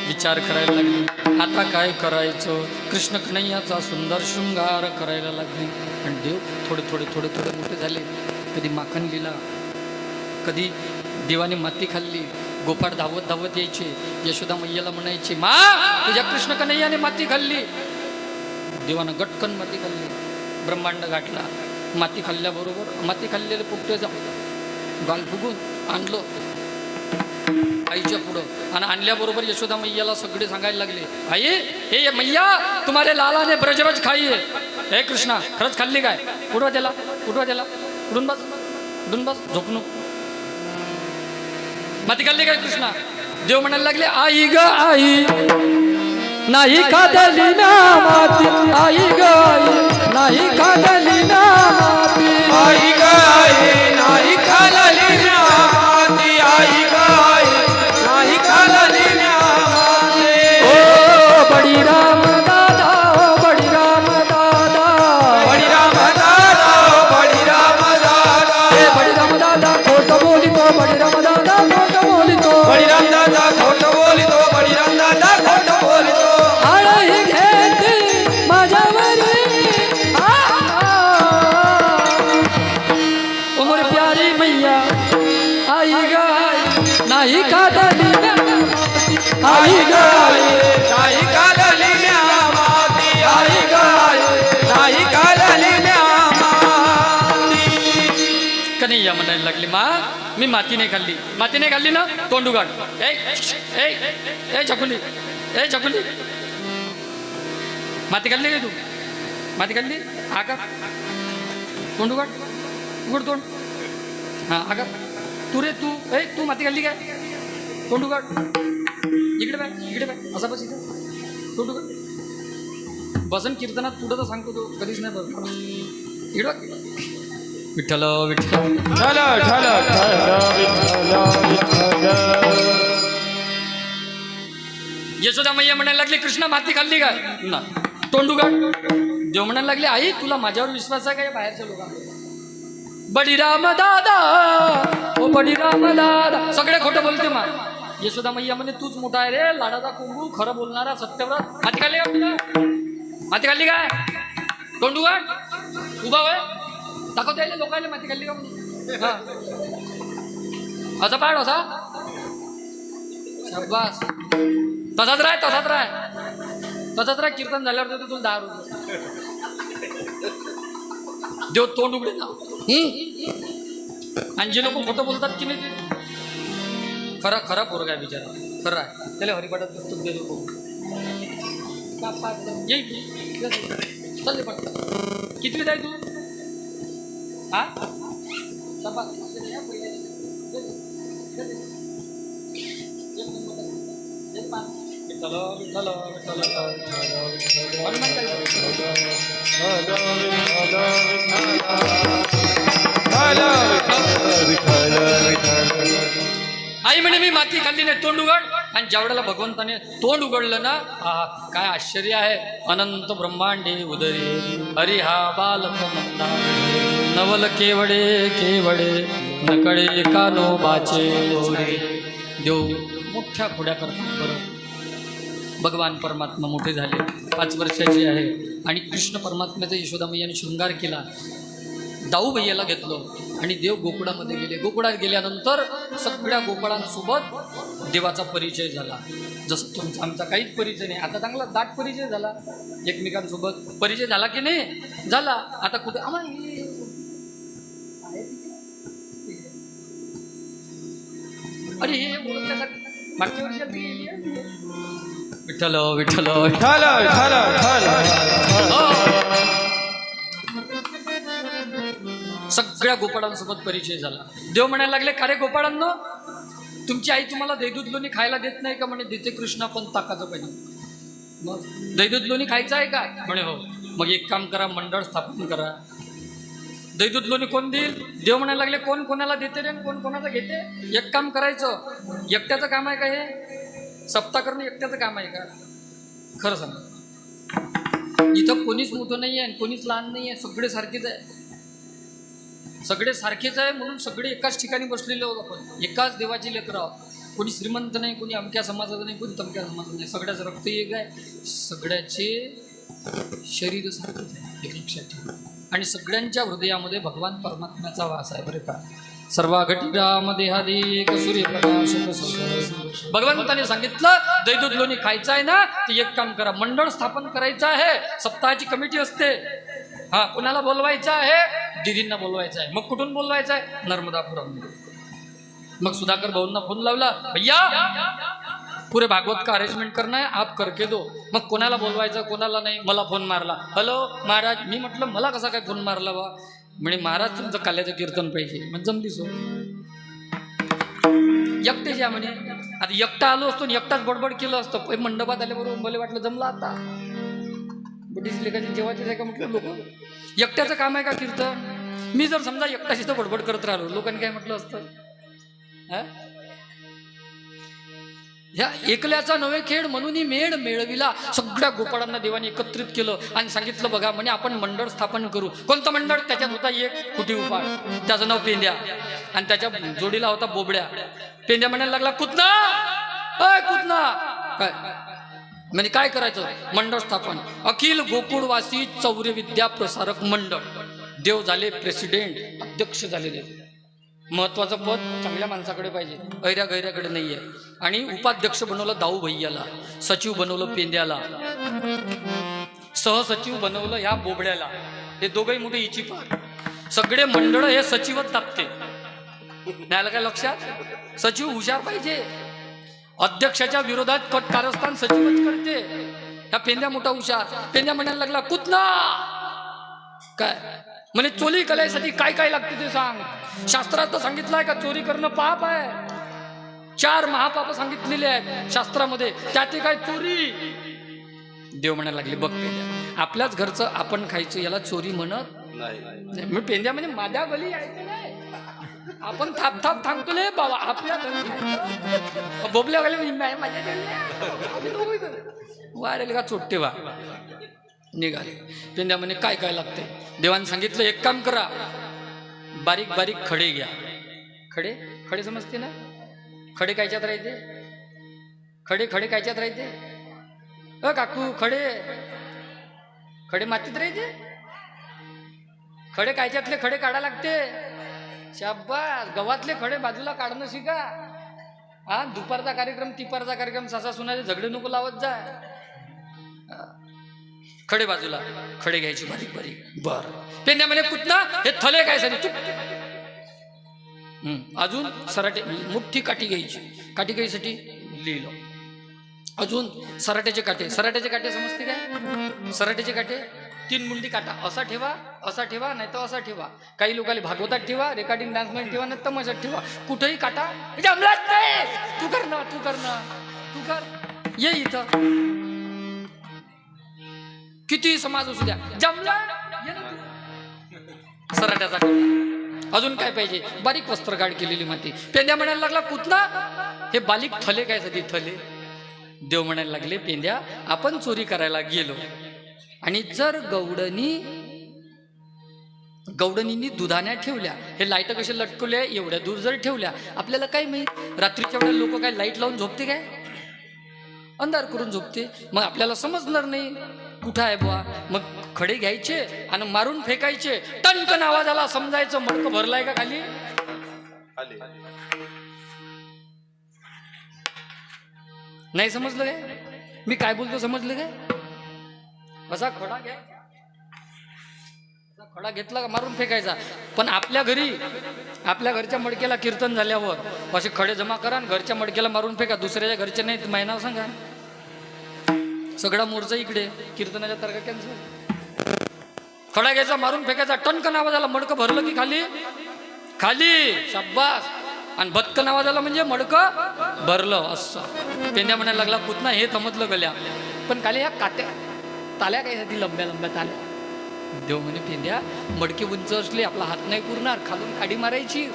S1: विचार करायला लागली. आता काय करायचं. कृष्ण कन्हैयाचा सुंदर शृंगार करायला लागले. आणि देव थोडे थोडे थोडे थोडे मोठे झाले. कधी माखन लिहिला, कधी देवाने माती खाल्ली. गोपाळ धावत धावत यायचे. यशोदा मैयाला म्हणायचे मा तुझ्या कृष्ण कन्हैयाने माती खाल्ली. देवानं गटकन माती खाल्ली. ब्रह्मांड गाठला. माती खाल्ल्याबरोबर माती खाल्लेले पोपटे गाल फुगून आणलं आईच्या पुढं. आणि आणल्याबरोबर यशोदा मैयाला सगळे सांगायला लागले आई हे मैया तुम्हारे लाला ने ब्रजरज खाई है. हे कृष्णा खरंच खाल्ली काय. उठवा त्याला उठून बस झोपणू. माती खाल्ली काय कृष्णा. देव म्हणायला लागले आई ग आई नाही खादली ना माती. आई ग आई नाही खादली ना माती.
S2: आई ग आई नाही खाल्ली ना माती. आई ग आई नाही खाल्ली ना माती.
S1: ओ बडी राम दादा ओ बडी राम दादा
S2: बडी राम दादा बडी राम दादा.
S1: हे बडी राम दादा खोट बोलितो. बडी राम दादा खोट बोलितो.
S2: बडी राम दादा खोट बोलितो. बडी राम दादा खोट बोलितो.
S1: आळही घेते माझ्यावरी. उमर प्यारी मैया आई ग आई नाही खादली ना माती.
S2: आई ग आई नाही खाल्ली ना माती. आई ग आई नाही खाल्ली ना माती.
S1: कन्हैया म्हणायला लागली मा मी माती नाही खाल्ली. माती नाही खाल्ली ना तोंड उघड. ए ए ए छकुली, ए छकुली, माती खाल्ली काय तू? माती खाल्ली? आका तोंड उघड, उघड तोंड. हां आका तू रे तू, ए तू माती खाल्ली काय? तोंड उघड. इकडे बाय, इकडे बाय, असा बस इकडे. तोंड उघड. बसन कीर्तनात पुढं तर सांगतो तो कधीच नाही बस. इकडे बघ. विठ्ठल विठ्ठल यशोदा मैया म्हणायला लागली कृष्णा माती खाल्ली काय? ना तोंड उघड. देव म्हणायला लागले आई तुला माझ्यावर विश्वास आहे का या बाहेरच्या लोकांवर? बडीराम दादा ओ बडीराम दादा सगळे खोटं बोलते मा. यशोदा मैया म्हणे तूच मोठा आहे रे लाडाचा कुंगू, खरं बोलणारा सत्यव्रत. माती खाल्ली का? माती खाल्ली काय? तोंड उघड. उभा होय दाखवता यायला लोकांना माती खाल्ली का म्हणून. हा असा पाड असा शाबास. तसाच राह तसाच राह तसाच राह. कीर्तन झाल्यावर देतो तुला 10 रुपये. देव तोंड उघडे ना. आणि जे लोक खोटं बोलतात की नाही खरा खरा पोरगा आहे बिचारा. खरं आहे त्याला हरिपाठात पुस्तक देतो. येईल चालले पण कितवीत आहे तू? हा आई म्हणे मी माती खाल्ली नाही तोंड उघड. आणि ज्यावेळेला भगवंताने तोंड उघडलं ना काय आश्चर्य आहे. अनंत ब्रह्मांडे उदरे हरी हा बालक नवल केवडे केवडे नकडे कानोबाचे. देव मोठ्या खोड्या करतात बरं. भगवान परमात्मा मोठे झाले 5 वर्षाचे आहे आणि कृष्ण परमात्म्याचा यशोदा मैयाने शृंगार केला. दाऊ भैयाला घेतलं आणि देव गोकुळामध्ये गेले. गोकुळात गेल्यानंतर सगळ्या गोपाळांसोबत देवाचा परिचय झाला. जसं तुमचा आमचा काहीच परिचय नाही. आता चांगला दाट परिचय झाला. एकमेकांसोबत परिचय झाला की नाही? झाला. आता कुठे अरे हे ओळखल्यासाठी मागच्या वर्षी विठ्ठल विठ्ठल सगळ्या गोपाळांसोबत परिचय झाला. देव म्हणायला लागले का रे गोपाळांनो तुमची आई तुम्हाला दहीदूध लोणी खायला देत नाही का? म्हणे देते कृष्णा पण ताकाचं पाहिजे. मग दहीदूध लोणी खायचं आहे का? म्हणे हो. मग एक काम करा मंडळ स्थापन करा. दहीदूध लोणी कोण देईल? देव म्हणायला लागले कोण कोणाला देते रे कोण कोणाचं घेते? एक काम करायचं. एकट्याचं काम आहे का हे? सप्ताह करणं एकट्याचं काम आहे का? खरं सांगा. इथं कोणीच मोठं नाही आहे कोणीच लहान नाही आहे. सगळे सारखेच आहे. सगळे सारखेच आहे म्हणून सगळे एकाच ठिकाणी बसलेले आहोत आपण. एकाच देवाची लेकरं आहोत. कोणी श्रीमंत नाही कोणी अमक्या समाजाचं नाही कोणी तमक्या समाजाचं नाही. सगळ्याच रक्त एक आहे. सगळ्याचे शरीर सारखेच आहे. एक लक्षात ठेवा. आणि सगळ्यांच्या हृदयामध्ये भगवान परमात्म्याचा वास आहे बरे का. सर्वाघटी राम देहादेक सूर्यप्रकाश. भगवंताने सांगितलं दहीदूध लोणी खायचं आहे ना तर एक काम करा मंडळ स्थापन करायचं आहे. सप्ताहाची कमिटी असते. हा कुणाला बोलवायचं आहे? दिदींना बोलवायचं आहे. मग कुठून बोलवायचं आहे? नर्मदापुरम. मग सुधाकर भाऊंना फोन लावला भैया पुरे भागवत का अरेंजमेंट करना है आप करके दो. मग कोणाला बोलवायचं कोणाला नाही. मला फोन मारला. हॅलो महाराज. मी म्हटलं मला कसा काय फोन मारला बा? म्हणे महाराज तुमचं काल्याचं कीर्तन पाहिजे. मग जमली सो एकटेच या म्हणे. आता एकटा आलो असतो आणि एकटाच बडबड केलं असतं. मंडपात आल्याबरोबर मला वाटलं जमलं आता बुद्धीच लेखाची जेवायची आहे का म्हटलं. लोक एकट्याचं काम आहे का कीर्तन? मी जर समजा एकटाशी तर बडबड करत राहिलो लोकांनी काय म्हटलं असतं? ह्या एकल्याचा नवे खेळ म्हणून मेळ मेळविला. सगळ्या गोपाळांना देवाने एकत्रित केलं आणि सांगितलं बघा म्हणे आपण मंडळ स्थापन करू. कोणतं मंडळ? त्याच्यात होता एक खुटी उपाळ त्याचं नाव पेंद्या आणि त्याच्या जोडीला होता बोबड्या. पेंद्या म्हणायला लागला कुतना कुतना काय म्हणजे काय करायचं? मंडळ स्थापन. अखिल गोकुळवासी चौर्य विद्या प्रसारक मंडळ. देव झाले प्रेसिडेंट अध्यक्ष झालेले. महत्वाचं पद चांगल्या माणसाकडे पाहिजे ऐऱ्या गैऱ्याकडे नाही आहे. आणि उपाध्यक्ष बनवलं दाऊ भैयाला. सचिव बनवलं पेंद्याला. सहसचिव बनवलं ह्या बोबड्याला. हे दोघंही मोठे इची पार. सगळे मंडळ हे सचिवच दाबते. नाही आलं काय लक्षात? सचिव हुशार पाहिजे. अध्यक्षाच्या विरोधात कट कारस्थान सचिवच करते. ह्या पेंद्या मोठा हुशार. पेंद्या म्हणायला लागला कुतना काय म्हणे चोरी करायसाठी काय काय लागते ते सांग. शास्त्रात सांगितलंय का चोरी करणं पाप आहे. 4 महापाप सांगितलेले आहेत शास्त्रामध्ये, त्यात काय चोरी. देव म्हणायला लागले बघ पेंद्या, आपल्याच घरचं आपण खायचं याला चोरी म्हणत नाही. मी पेंद्या म्हणजे माझ्या गली यायचं नाही. आपण थाप थाप थांबतोले बाबा आपल्या घरी बोबल्या गेले माझ्या वारेल का चोट्टे वा निघाले. पेंद्या म्हणे काय काय लागते. देवाने सांगितलं एक काम करा, बारीक बारीक खडे घ्या. खडे खडे समजते ना? खडे कायच्यात राहते? खडे खडे कायच्यात राहते? काकू खडे खडे मातीत राहते. खडे कायच्यातले खडे काढा लागते. शाबास, गव्हातले खडे बाजूला काढणं शिका. हा दुपारचा कार्यक्रम तिपारचा कार्यक्रम सासा सुनाचे झगडे नको लावत जा. खडे बाजूला, खडे घ्यायची बारीक बारीक. बर पेंड्या म्हणे कुठना हे थले काय साठी चुप. अजून सराटे मुठ्ठी काठी घ्यायची. काठी घ्यायसाठी लिहिलं. अजून सराट्याचे काटे. सराट्याचे काटे समजते काय? सराट्याचे काटे 3 मुंडी काटा. असा ठेवा, असा ठेवा, नाही तर असा ठेवा. काही लोकांना भागवतात ठेवा, रेकॉर्डिंग डान्स मध्ये ठेवा, नाही तमाशात ठेवा. कुठेही काटा जमलाच नाही. तू कर ना, तू कर ना, तू कर. ये इथं किती समाज असू द्या, जमला ये ना तू. सराट्याचा काटा. अजून काय पाहिजे? बारीक वस्त्रगाड केलेली माती. पेंद्या म्हणायला लागला कुठना हे बारीक थले काय साठी थले. देव म्हणायला लागले पेंद्या आपण चोरी करायला गेलो आणि जर गवडणींनी दुधाण्या ठेवल्या, हे लाईट कसे लटकवले एवढ्या दूर जर ठेवल्या, आपल्याला काय माहित रात्रीच्या वेळेला लोक काय लाईट लावून झोपते काय? अंधार करून झोपते. मग आपल्याला समजणार नाही कुठं आहे बुवा. मग खडे घ्यायचे आणि मारून फेकायचे. टणकन आवाज आला समजायचं मडकं भरलाय का खाली. नाही समजलं काय मी काय बोलतो? समजलं काय? असा खडा घ्या, खडा घेतला का मारून फेकायचा. पण आपल्या घरी आपल्या घरच्या मडक्याला कीर्तन झाल्यावर असे खडे जमा करा आणि घरच्या मडक्याला मारून फेका. दुसऱ्याच्या घरचे नाही महिना सांगा. सगळा मोर्चा इकडे, कीर्तनाच्या तारखा कॅन्सल. खडा घ्यायचा मारून फेकायचा. टणकन आवाज आला मडकं भरलं की खाली खाली. शाब्बास. आणि भटकन आवाज आला म्हणजे मडकं भरलं. असं पेंद्या म्हणायला लागला पुतना हे समजलं गल्या. पण खाली ह्या काट्या ताल्या काय साठी लंब्या लंब्या ताल्या. देव म्हणे पेंद्या मडके उंच असले आपला हात नाही पुरणार, खालून काडी मारायची.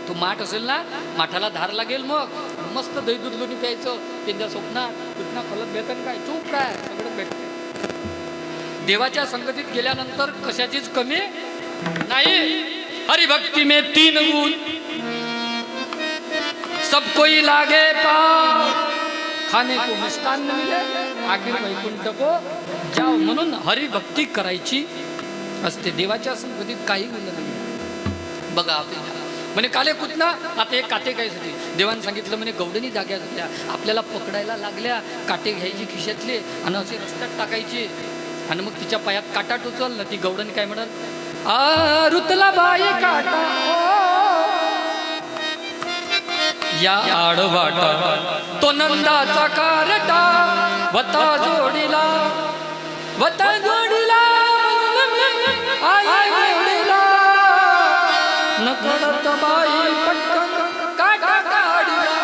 S1: तो माठ असेल ना, माठाला धार लागेल. मग मस्त दही दूध लोणी प्यायचं. पेंद्या स्वप्नात कुठना फलत भेटन काय? चूप काय, सगळं भेटते. देवाच्या संगतीत गेल्यानंतर कशाचीच कमी नाही. हरिभक्ती में 3 गुण सब कोई लागे पाव, खाने को मिष्टान्न मिले आखिर वैकुंठ को जाओ. म्हणून हरिभक्ती करायची असते. देवाच्या संगतीत काही बोललं नाही. बघा आपल्याला म्हणे काले कुठना आता एक काटे काय साठी. देवाने सांगितलं म्हणे गवडणी जाग्या झाल्या, आपल्याला पकडायला लागल्या. काटे घ्यायची खिशातले आणि असे रस्त्यात टाकायचे आणि मग तिच्या पायात काटा टोचल ना. ती गवडणी काय म्हणत, आ रुतला बाई काटा या आडवाटा तो नंदाचा कारटा वता जोडीला आई जोडीला नकळत बाई पटकन काटा काढीला.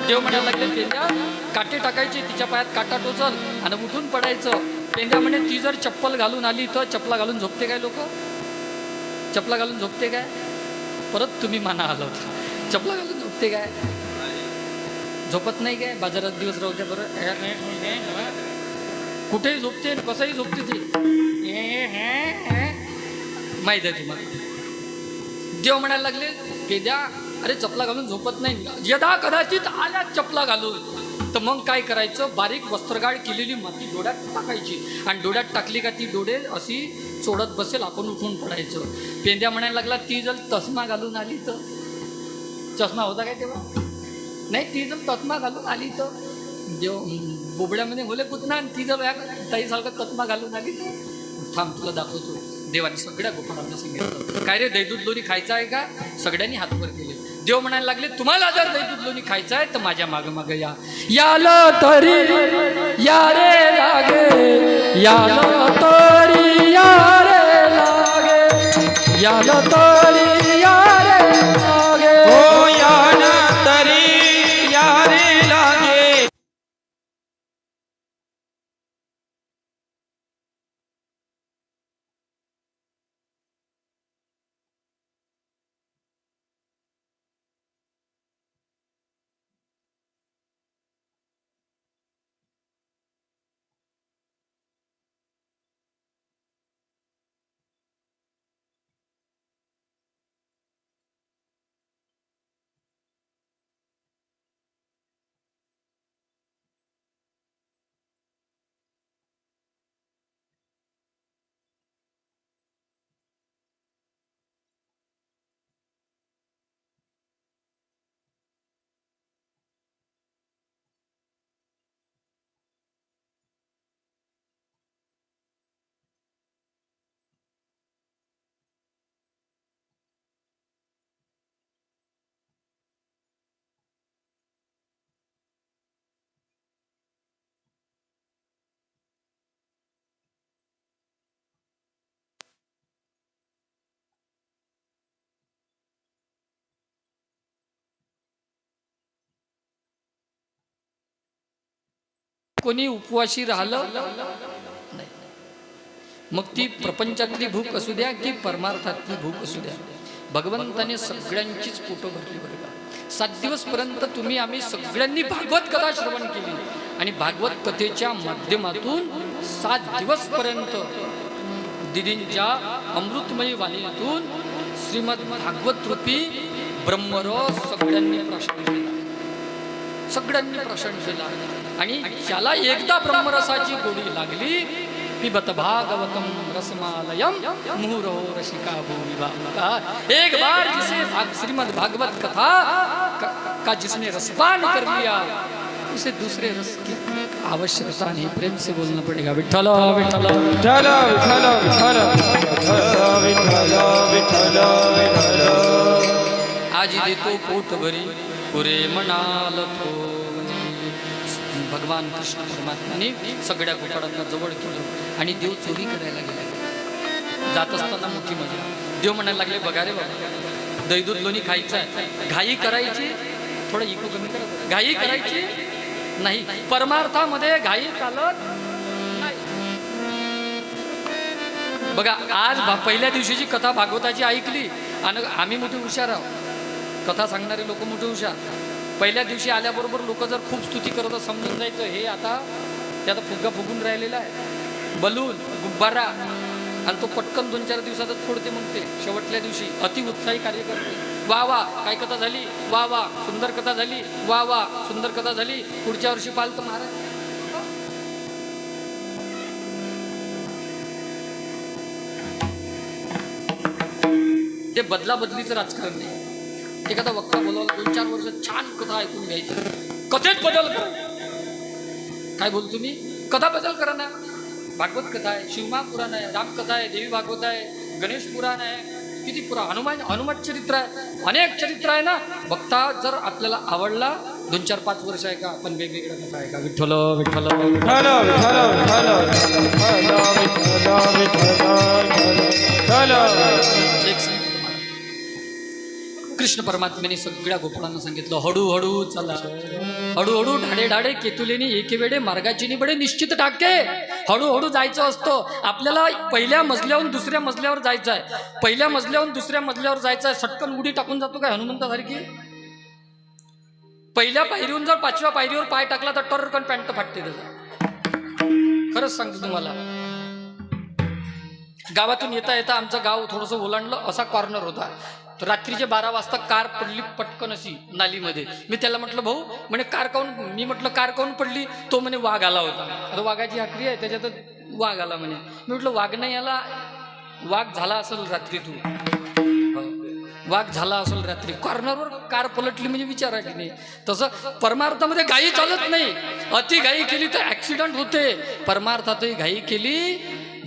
S1: देव म्हणायला लागले पेंद्या काटे टाकायचे, तिच्या पायात काटा टोचल आणि उठून पडायचं. पेंद्या म्हणे ती जर चप्पल घालून आली तर चपला घालून झोपते काय? लोक चपला घालून झोपते काय? परत तुम्ही माना आला होता. चपला घालून झोपते काय? झोपत नाही काय? बाजारात दिवस राहू द्या बरं. कुठेही झोपते कसंही झोपते ती. माहित आहे तुम्हाला. देव म्हणायला लागले पेद्या अरे चपला घालून झोपत नाही. यदा कदाचित आल्या चपला घालून तर मग काय करायचं, बारीक वस्त्रगाड केलेली माती डोळ्यात टाकायची आणि डोळ्यात टाकली का ती डोळे अशी चोडत बसेल, आपण उठून पडायचं. पेंद्या म्हणायला लागला ती जर तस्मा घालून आली तर. चष्मा होता काय तेव्हा? नाही. ती जर तस्मा घालून आली तर देव बोबड्यामध्ये बोले पुतना. ती जर ताईसारखं तस्मा घालून आली तर थांब तुला दाखवतो. देवाने सगळ्या गोपाळांना सांगितलं, काय रे दैदूत लोणी खायचं आहे का? सगळ्यांनी हात वर केले. देव म्हणायला लागले, तुम्हाला जर दैदूत लोणी खायचं आहे तर माझ्या माग माग या. याला तरी या रे लागे, याला तरी या रे लागे, याला तरी या रे लागे.
S2: हो यान तरी या रे लागे.
S1: कोणी उपवाशी राहिलं नाही. मग ती प्रपंचातली भूक असू द्या की परमार्थातली भूक असू द्या, भगवंताने सगळ्यांचीच पोटं भरली बरं का. 7 दिवसपर्यंत तुम्ही आम्ही सगळ्यांनी भागवत कथा श्रवण केली आणि भागवत कथेच्या माध्यमातून 7 दिवसपर्यंत दिदींच्या अमृतमयी वाणीतून श्रीमद भागवत रूपी ब्रह्मरस सगळ्यांनी प्राशन केला, सगळ्यांनी प्राशन केला. आणि ज्याला एकदा ब्रह्मरसाची गोडी लागली, पिबत भागवतम रसमालयम मुहुरहो रसिका भूमिभा. एक बार जिसे श्रीमद भागवत कथा का जिसने रसपान कर लिया, उसे दूसरे रस की आवश्यकता नहीं. प्रेम से बोलना पड़ेगा, विठ्ठल विठ्ठल
S2: विठ्ठल विठ्ठल विठ्ठल विठ्ठल विठ्ठल विठ्ठल.
S1: आज देतो पोट भरी पुरे म्हणाल तो. भगवान कृष्ण परमात्म्याने सगळ्या गोपाळांना जवळ केलं आणि देव चोरी करायला गेला. जात असताना मोठी मजा. देव म्हणायला लागले, बघा रे बाबा, दैदूत लोणी खायचं आहे, घाई करायची, थोडं इको कमी करा, घाई करायची नाही. परमार्थामध्ये घाई चालत नाही. बघा, आज पहिल्या दिवशीची कथा भागवताची ऐकली आणि आम्ही मोठे हुशार आहोत, कथा सांगणारे लोक मोठे हुशार. पहिल्या दिवशी आल्याबरोबर लोक जर खूप स्तुती करत समजून जायचं हे आता ते आता फुगा फुगून राहिलेला आहे, बलून गुब्बारा, आणि तो पटकन 2-4 दिवसातच फोडते. मग ते शेवटल्या दिवशी अति उत्साही कार्य करते. वा वा काय कथा झाली, वा वा सुंदर कथा झाली, वा वा सुंदर कथा झाली, पुढच्या वर्षी पालतं महाराज. ते बदला बदलीचं राजकारण नाही. एखादा वक्ता बोलावला, 2-4 वर्ष छान कथा ऐकून घ्यायची, कथेत बदल करा. काय बोल तुम्ही, कथा बदल करा ना. भागवत कथा आहे, शिवमा पुराण आहे, रामकथा आहे, देवी भागवत आहे, गणेश पुराण आहे, किती पुराण, हनुमान चरित्र आहे, अनेक चरित्र आहे ना. वक्ता जर आपल्याला आवडला 2-4-5 वर्ष आहे का आपण वेगवेगळ्या कथा आहे का. विठ्ठल विठ्ठल
S2: विठ्ठल विठ्ठल विठ्ठल.
S1: एक कृष्ण परमात्म्याने सगळ्या गोपाळांना सांगितलं, हळूहळू चला, हळूहळू ढाडे ढाडे केतुलेनी एके वेळे मार्गाची निबडे निश्चित टाके. हळूहळू जायचं असतं आपल्याला. पहिल्या मजल्यावरून दुसऱ्या मजल्यावर जायचं आहे, पहिल्या मजल्यावरून दुसऱ्या मजल्यावर जायचं आहे. सटकन उडी टाकून जातो काय हनुमंतासारखी. पहिल्या पायरीहून जर 5व्या पायरीवर पाय टाकला तर टर्रकन पॅन्ट फाटते त्याचा. खरंच सांगतो तुम्हाला, गावातून येता येता आमचं गाव थोडंसं ओलांडलं, असा कॉर्नर होता. तर रात्रीचे 12 वाजता कार पडली पटकन अशी नालीमध्ये. मी त्याला म्हटलं, भाऊ म्हणे कार काऊन, मी म्हटलं कार काऊन पडली. तो म्हणे वाघ आला होता. आता वाघाची आखरी आहे त्याच्यात वाघ आला म्हणे. मी म्हटलं वाघ नाही आला, वाघ झाला असेल रात्री, तू वाघ झाला असेल रात्री. कॉर्नरवर कार पलटली म्हणजे विचारा की नाही. तसं परमार्थामध्ये घाई चालत नाही. अति घाई केली तर ऍक्सिडेंट होते. परमार्थातही घाई केली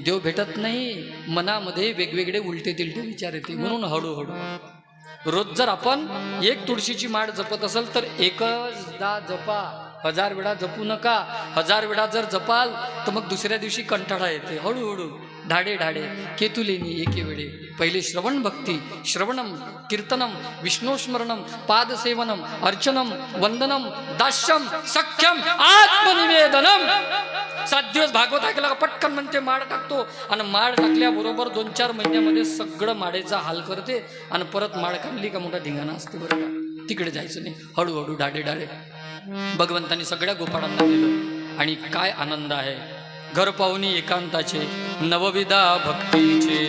S1: देव भेटत नाही, मनामध्ये वेगवेगळे उलटे तिलटे विचार येते. म्हणून हळूहळू रोज जर आपण एक तुळशीची माळ जपत असेल तर एकचदा जपा, 1000 वेळा जपू नका. 1000 वेळा जर जपाल तर मग दुसऱ्या दिवशी कंटाळा येते. हळूहळू ढाडे ढाडे केतुलेनी एके वेळे. पहिले श्रवण भक्ती, श्रवणम कीर्तनम विष्णुस्मरणम पादसेवनम अर्चनम वंदनम दास्यम सख्यम आत्मनिवेदनम. 7 दिवस भागवत ऐकला का पटकन म्हणते माळ टाकतो, आणि माळ टाकल्याबरोबर 2-4 महिन्यामध्ये सगळं माळेचा हाल करते, आणि परत माळ काढली का मोठा धिंगाणा असते बरं का. तिकडे जायचं नाही, हळूहळू ढाडे ढाडे. भगवंतांनी सगळ्या गोपाळांना दिलं, आणि काय आनंद आहे. घर पाहुणी एकांताचे नवविधा भक्तीचे.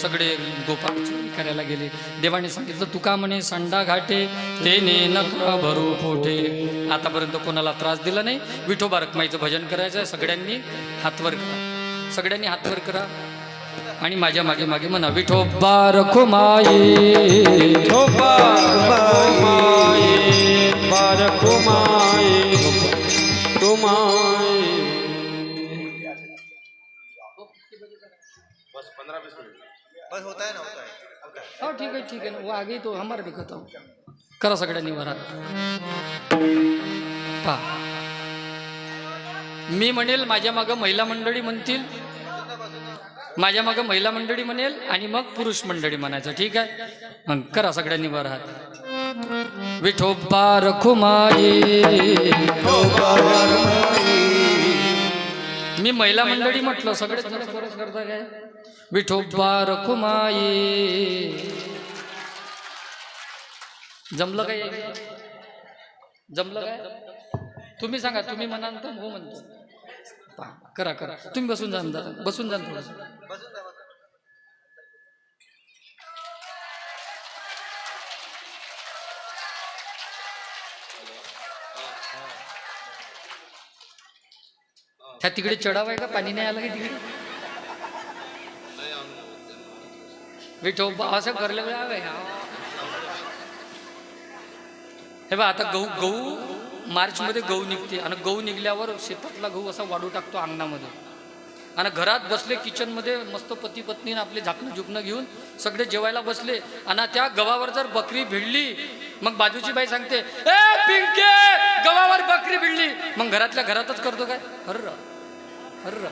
S1: सगळे गोपाळ करायला गेले. देवाने सांगितलं तुका म्हणे सांडा घाटे तेने नका भरू पोटे. आतापर्यंत कोणाला त्रास दिला नाही. विठोबा रखमाईचं भजन करायचं आहे. सगळ्यांनी हातवर करा, सगळ्यांनी हातवर करा, आणि माझ्या मागे मागे म्हणा विठोबा रखमाई,
S2: विठोबा रखमाई, रखमाई, रखमाई.
S3: बस 15-20 मिनट बस. होता है ना, होता है.
S1: हो ठीक है ना, वो आगे तो हमारा भी खत्म. करा सगळ्यांनी वरात. पहा, मी म्हणेल माझ्या मागं महिला मंडळी म्हणतील, माझ्या मागं महिला मंडळी म्हणेल, आणि मग पुरुष मंडळी म्हणायचं. ठीक आहे, मग करा सगळ्यांनी वरात. विठोबा रखुमाई. मी महिला मंडळी म्हटलं, सगळे कोरस करता काय. विठोबा रखुमाई. जमलं काय, जमलं काय. तुम्ही सांगा, तुम्ही म्हणाल तर हो म्हणतो. करा करा, तुम्ही बसून जा, बसून जा थोडंसं. त्या तिकडे चढाव आहे का, पाणी नाही आलं की तिकडे. विठोबा असं करलं हे बा. आता गहू मार्चमध्ये गहू निघते, आणि गहू निघल्यावर शेतातला गहू असा वाढू टाकतो अंगणामध्ये, आणि घरात बसले किचनमध्ये मस्त पती पत्नीने आपले झाकणं झुकणं घेऊन सगळे जेवायला बसले, आणि त्या गव्हावर जर बकरी भिडली, मग बाजूची बाई सांगते ए पिंके गव्हावर बकरी भिडली. मग घरातल्या घरातच करतो काय, हर्र हर्र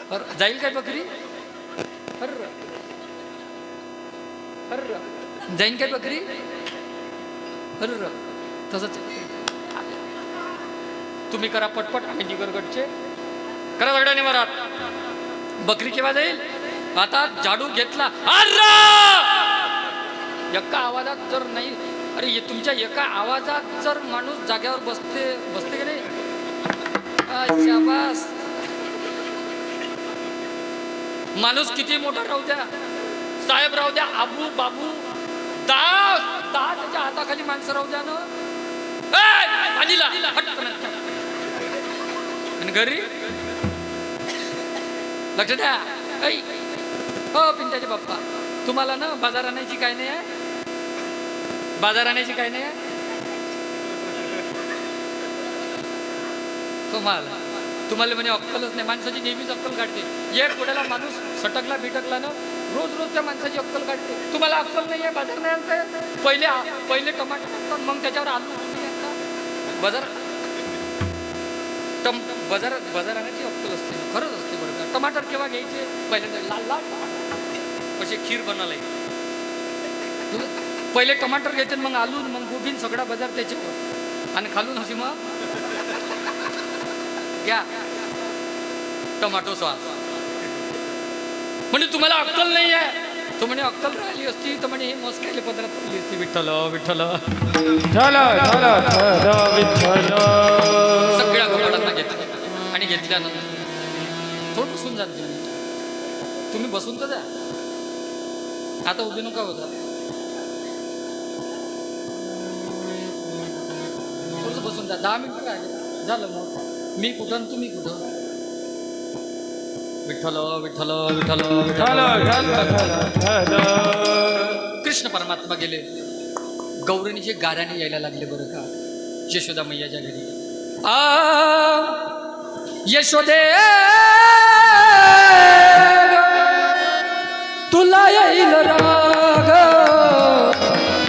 S1: हर्र. जाईल काय बकरी, हर्र हर्र. जाईन काय बकरी, हर्र. तसंच तुम्ही करा पटपट, आम्ही निगरगडचे करा सगळ्यांनी वरात. बकरी केव्हा जाईल. आता झाडू घेतला, एका आवाजात जर नाही, अरे तुमच्या एका आवाजात जर माणूस जाग्यावर बसते की नाही. शाबास. माणूस किती मोठा राहू द्या, साहेब राहू द्या, आबू बाबू, दहा त्याच्या हाताखाली माणसं राहू द्या ना. आणि घरी लक्ष द्या. हो पिंट्याचे बाप्पा, तुम्हाला ना बाजार आणायची काय नाही आहे, बाजार आणायची काय नाही आहे तुम्हाला म्हणे अक्कलच नाही. माणसाची नेहमीच अक्कल काढते. एक पुढ्याला माणूस सटकला बिटकला ना, रोज त्या माणसाची अक्कल काढते. तुम्हाला अक्कल नाही आहे, बाजार नाही आणताय. पहिले टमाटर आणतात, मग त्याच्यावर आलू आणतात. बाजार आणायची अक्कल असते, खरंच असते बरं का. टमाटर केव्हा घ्यायचे, पहिल्यांदा लाल लाल टमाटर, कशी खीर बनवलाय. पहिले टमाटर घ्यायचे, मग आलू, मग गोबीन, सगळा बाजार त्याच्यावर, आणि खालून हसी मग घ्या टमाटो सॉस. म्हणजे तुम्हाला अक्कल नाही आहे. तो म्हणे अक्कल राहिली असती तर म्हणे हे मस्त खायला पदरात पडली असती. विठ्ठल विठ्ठल सगळ्या गोपाळांना घेतलं, आणि घेतल्यानंतर थोडं बसून जा. तुम्ही बसून तर द्या, आता उभी नका होता. थोडंसं बसून जा, 10 मिनिटं राहिले झालं. मग मी कुठं तुम्ही कुठं. विठ्ठल विठ्ठल विठ्ठल विठ्ठल. कृष्ण परमात्मा गेले. गौरणीचे गाऱ्याने यायला लागले बरं का यशोदा मैयाच्या घरी. यशोदे तुला येईल राग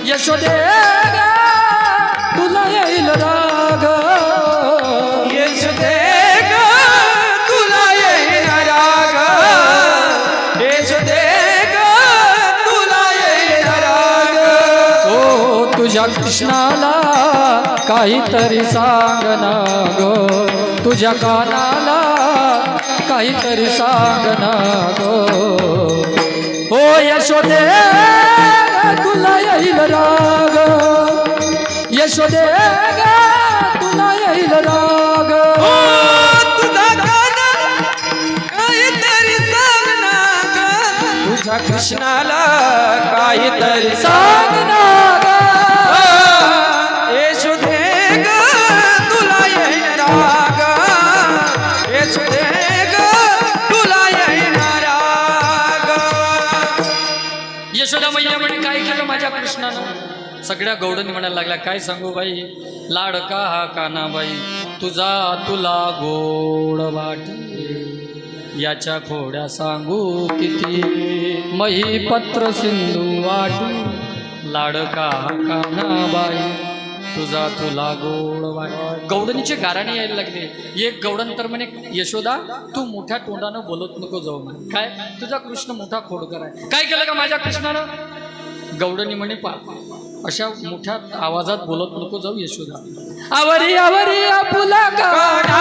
S1: यशोदे ग, तुला येईल राग
S2: यशोदे ग, तुला येईल राग यशोदे ग, तुला येईल राग
S1: ओ तुझ्या कृष्णाला काहीतरी सांग ना ग, तुझ्या कानाला काहीतरी सांग ना ग. ओ यशोदे तुला येईल राग यशोदे ग, तुला येईल राग
S2: ओ तुझा काना काहीतरी सांग ना ग, तुझ्या कृष्णाला काहीतरी
S1: सांग ना ग.
S2: यशोदे ग, तुला येईल राग यशोदे ग, तुला येईल राग
S1: यशोदा मैया म्हणे काय केलं माझ्या कृष्णानं. सगळ्या गौडनी म्हणायला लागल्या काय सांगू बाई, लाडका हा कानाबाई तुझा तुला गोड वाटे, याच्या खोड्या सांगू किती महीपत्र सिंधू वाटे, लाडका हा कानाबाई तुझा तुला गोड वाटे. गौडणीचे गाराणे यायला लागले. एक गौडन तर म्हणे यशोदा तू मोठ्या तोंडानं बोलत नको जाऊ म्हणे. काय तुझा कृष्ण मोठा खोडकर आहे. काय केलं का माझ्या कृष्णानं. गौडनी म्हणे अशा मोठ्या आवाजात बोलत नको जाऊ यशोदा. आवरी आवरी आपुला काना,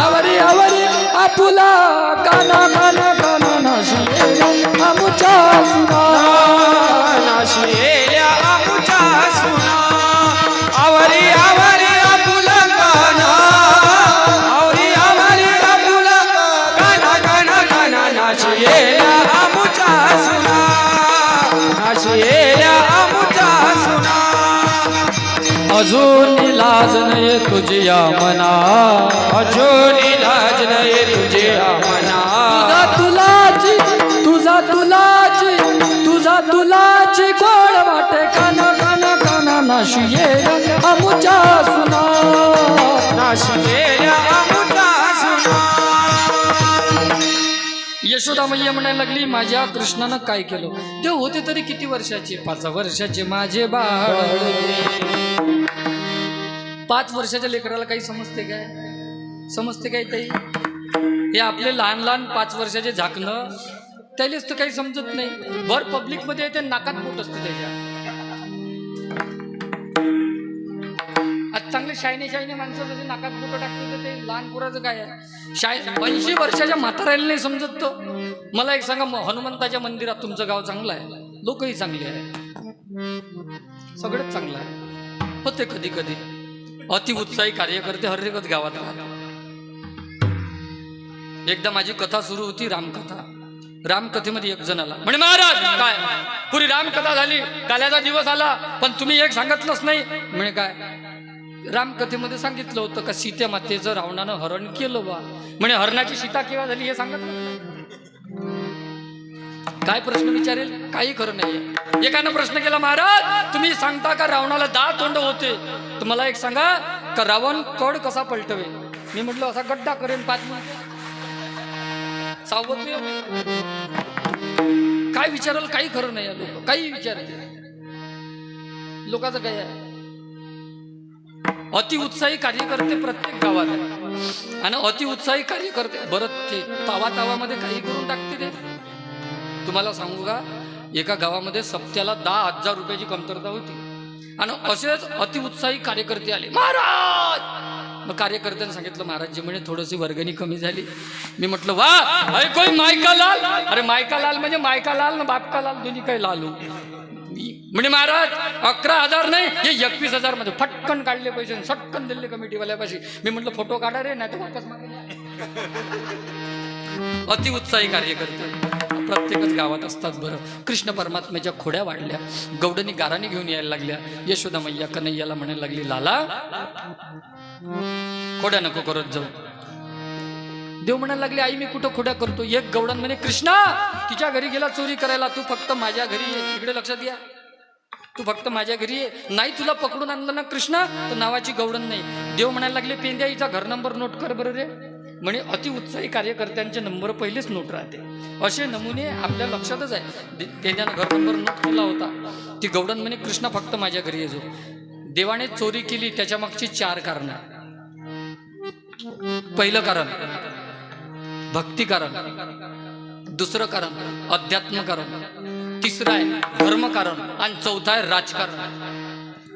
S1: आवरी आवरी आपुला काना काना काना नाशी आमुच्या सुना,
S2: नाशिएल्या आमुच्या सुना, आवरी आवरी आपुला काना, आवरी आवरी आपुला काना काना काना नाशिएल्या आमुच्या सुना, नाशिएल्या आमुच्या सुना.
S1: अजून लाज नाही तुझी या मना,
S2: अजून इलाज नाही तुझ्या मना,
S1: तुझा तुलाची तुझा तुलाची तुझा तुलाची गोड वाटे काना काना काना नाशी ये आमुच्या सुना,
S2: नाशिएल्या आमुच्या सुना.
S1: यशोदा मैया म्हणायला लागली माझ्या कृष्णानं काय केलं. ते होते तरी किती वर्षाचे. 5 वर्षाचे माझे बाळ. 5 वर्षाच्या लेकराला काही समजते काय. समजते काय ताई. हे आपले लहान लहान 5 वर्षाचे झाकणं त्यालाच तर काही समजत नाही. भर पब्लिकमध्ये ते नाकात पोट असते त्याच्या. आज चांगले शायने माणसं जसे नाकात बोटं टाकते तर ते लहान पोराचं काय आहे. 80 वर्षाच्या म्हाताऱ्याला नाही समजत तो. मला एक सांगा हनुमंताच्या मंदिरात तुमचं गाव चांगलं आहे, लोकही चांगले आहे, सगळंच चांगलं आहे. होते कधी कधी अति उत्साही कार्यकर्ते हरेकच गावात राहतात. एकदा माझी कथा सुरू होती रामकथा. रामकथेमध्ये एक जण आला म्हणे महाराज काय पुरी रामकथा झाली, काल्याचा दिवस आला पण तुम्ही एक सांगितलंच नाही. म्हणे काय. रामकथेमध्ये सांगितलं होतं का सीते मातेचं रावणानं हरण केलं बा. म्हणे हरणाची सीता केव्हा झाली हे सांगत काय प्रश्न विचारेल काही खरं नाहीये. एकानं प्रश्न केला महाराज तुम्ही सांगता का रावणाला 10 तोंड होते, तर मला एक सांगा का रावण कड कसा पलटवे. मी म्हटलं असा गड्डा करेन 5 मिनिट. सावत्र काय विचाराल काही खरं नाही. लोक काही विचारते. लोकांचं काय आहे. अतिउत्साही कार्यकर्ते प्रत्येक गावात आहे आणि अतिउत्साही कार्यकर्ते बरं ते तावामध्ये काही करून टाकते ते. तुम्हाला सांगू का एका गावामध्ये सप्त्याला 10,000 रुपयाची कमतरता होती आणि असेच अतिउत्साही कार्यकर्ते आले. महाराज मग कार्यकर्त्यांनी सांगितलं महाराजजी म्हणे थोडीशी वर्गणी कमी झाली. मी म्हटलं वा अरे कोई मायका लाल. अरे मायका लाल म्हणजे मायका लाल ना बापका लाल दोन्ही काही लालू. म्हणे महाराज 11,000 नाही हे 21,000 मध्ये फटकन काढले पैसे सटकन दिले कमिटीवाल्यापाशी. मी म्हटलं फोटो काढा रे नाही तर वापस मागे. अतिउत्साही कार्यकर्ते प्रत्येकच गावात असतात. बरं कृष्ण परमात्म्याच्या खोड्या वाढल्या. गौडनी गाराने घेऊन यायला लागल्या. यशोदा मैया कन्हैयाला म्हणायला लागली लाला खोड्या नको करत जाऊ. देव म्हणायला लागले आई मी कुठं खोड्या करतो. एक गौडन म्हणे कृष्णा तिच्या घरी गेला चोरी करायला, तू फक्त माझ्या घरी ये. इकडे लक्षात घ्या तू फक्त माझ्या घरी ये. नाही तुला पकडून आणलं ना कृष्णा तर नावाची गौडन नाही. देव म्हणायला लागले पेंद्या हिचा घर नंबर नोट कर बरं रे. म्हणे अतिउत्साही कार्यकर्त्यांचे नंबर पहिलेच नोट राहते. असे नमुने आपल्या लक्षातच आहे. त्याने घर नंबर नोट केला होता. ती गवडण म्हणे कृष्णा फक्त माझ्या घरी येजो. देवाने चोरी केली त्याच्या मागची 4 कारणं. पहिलं कारण भक्ती कारण, दुसरं कारण अध्यात्म कारण, तिसरं आहे धर्म कारण आणि चौथा आहे राजकारण.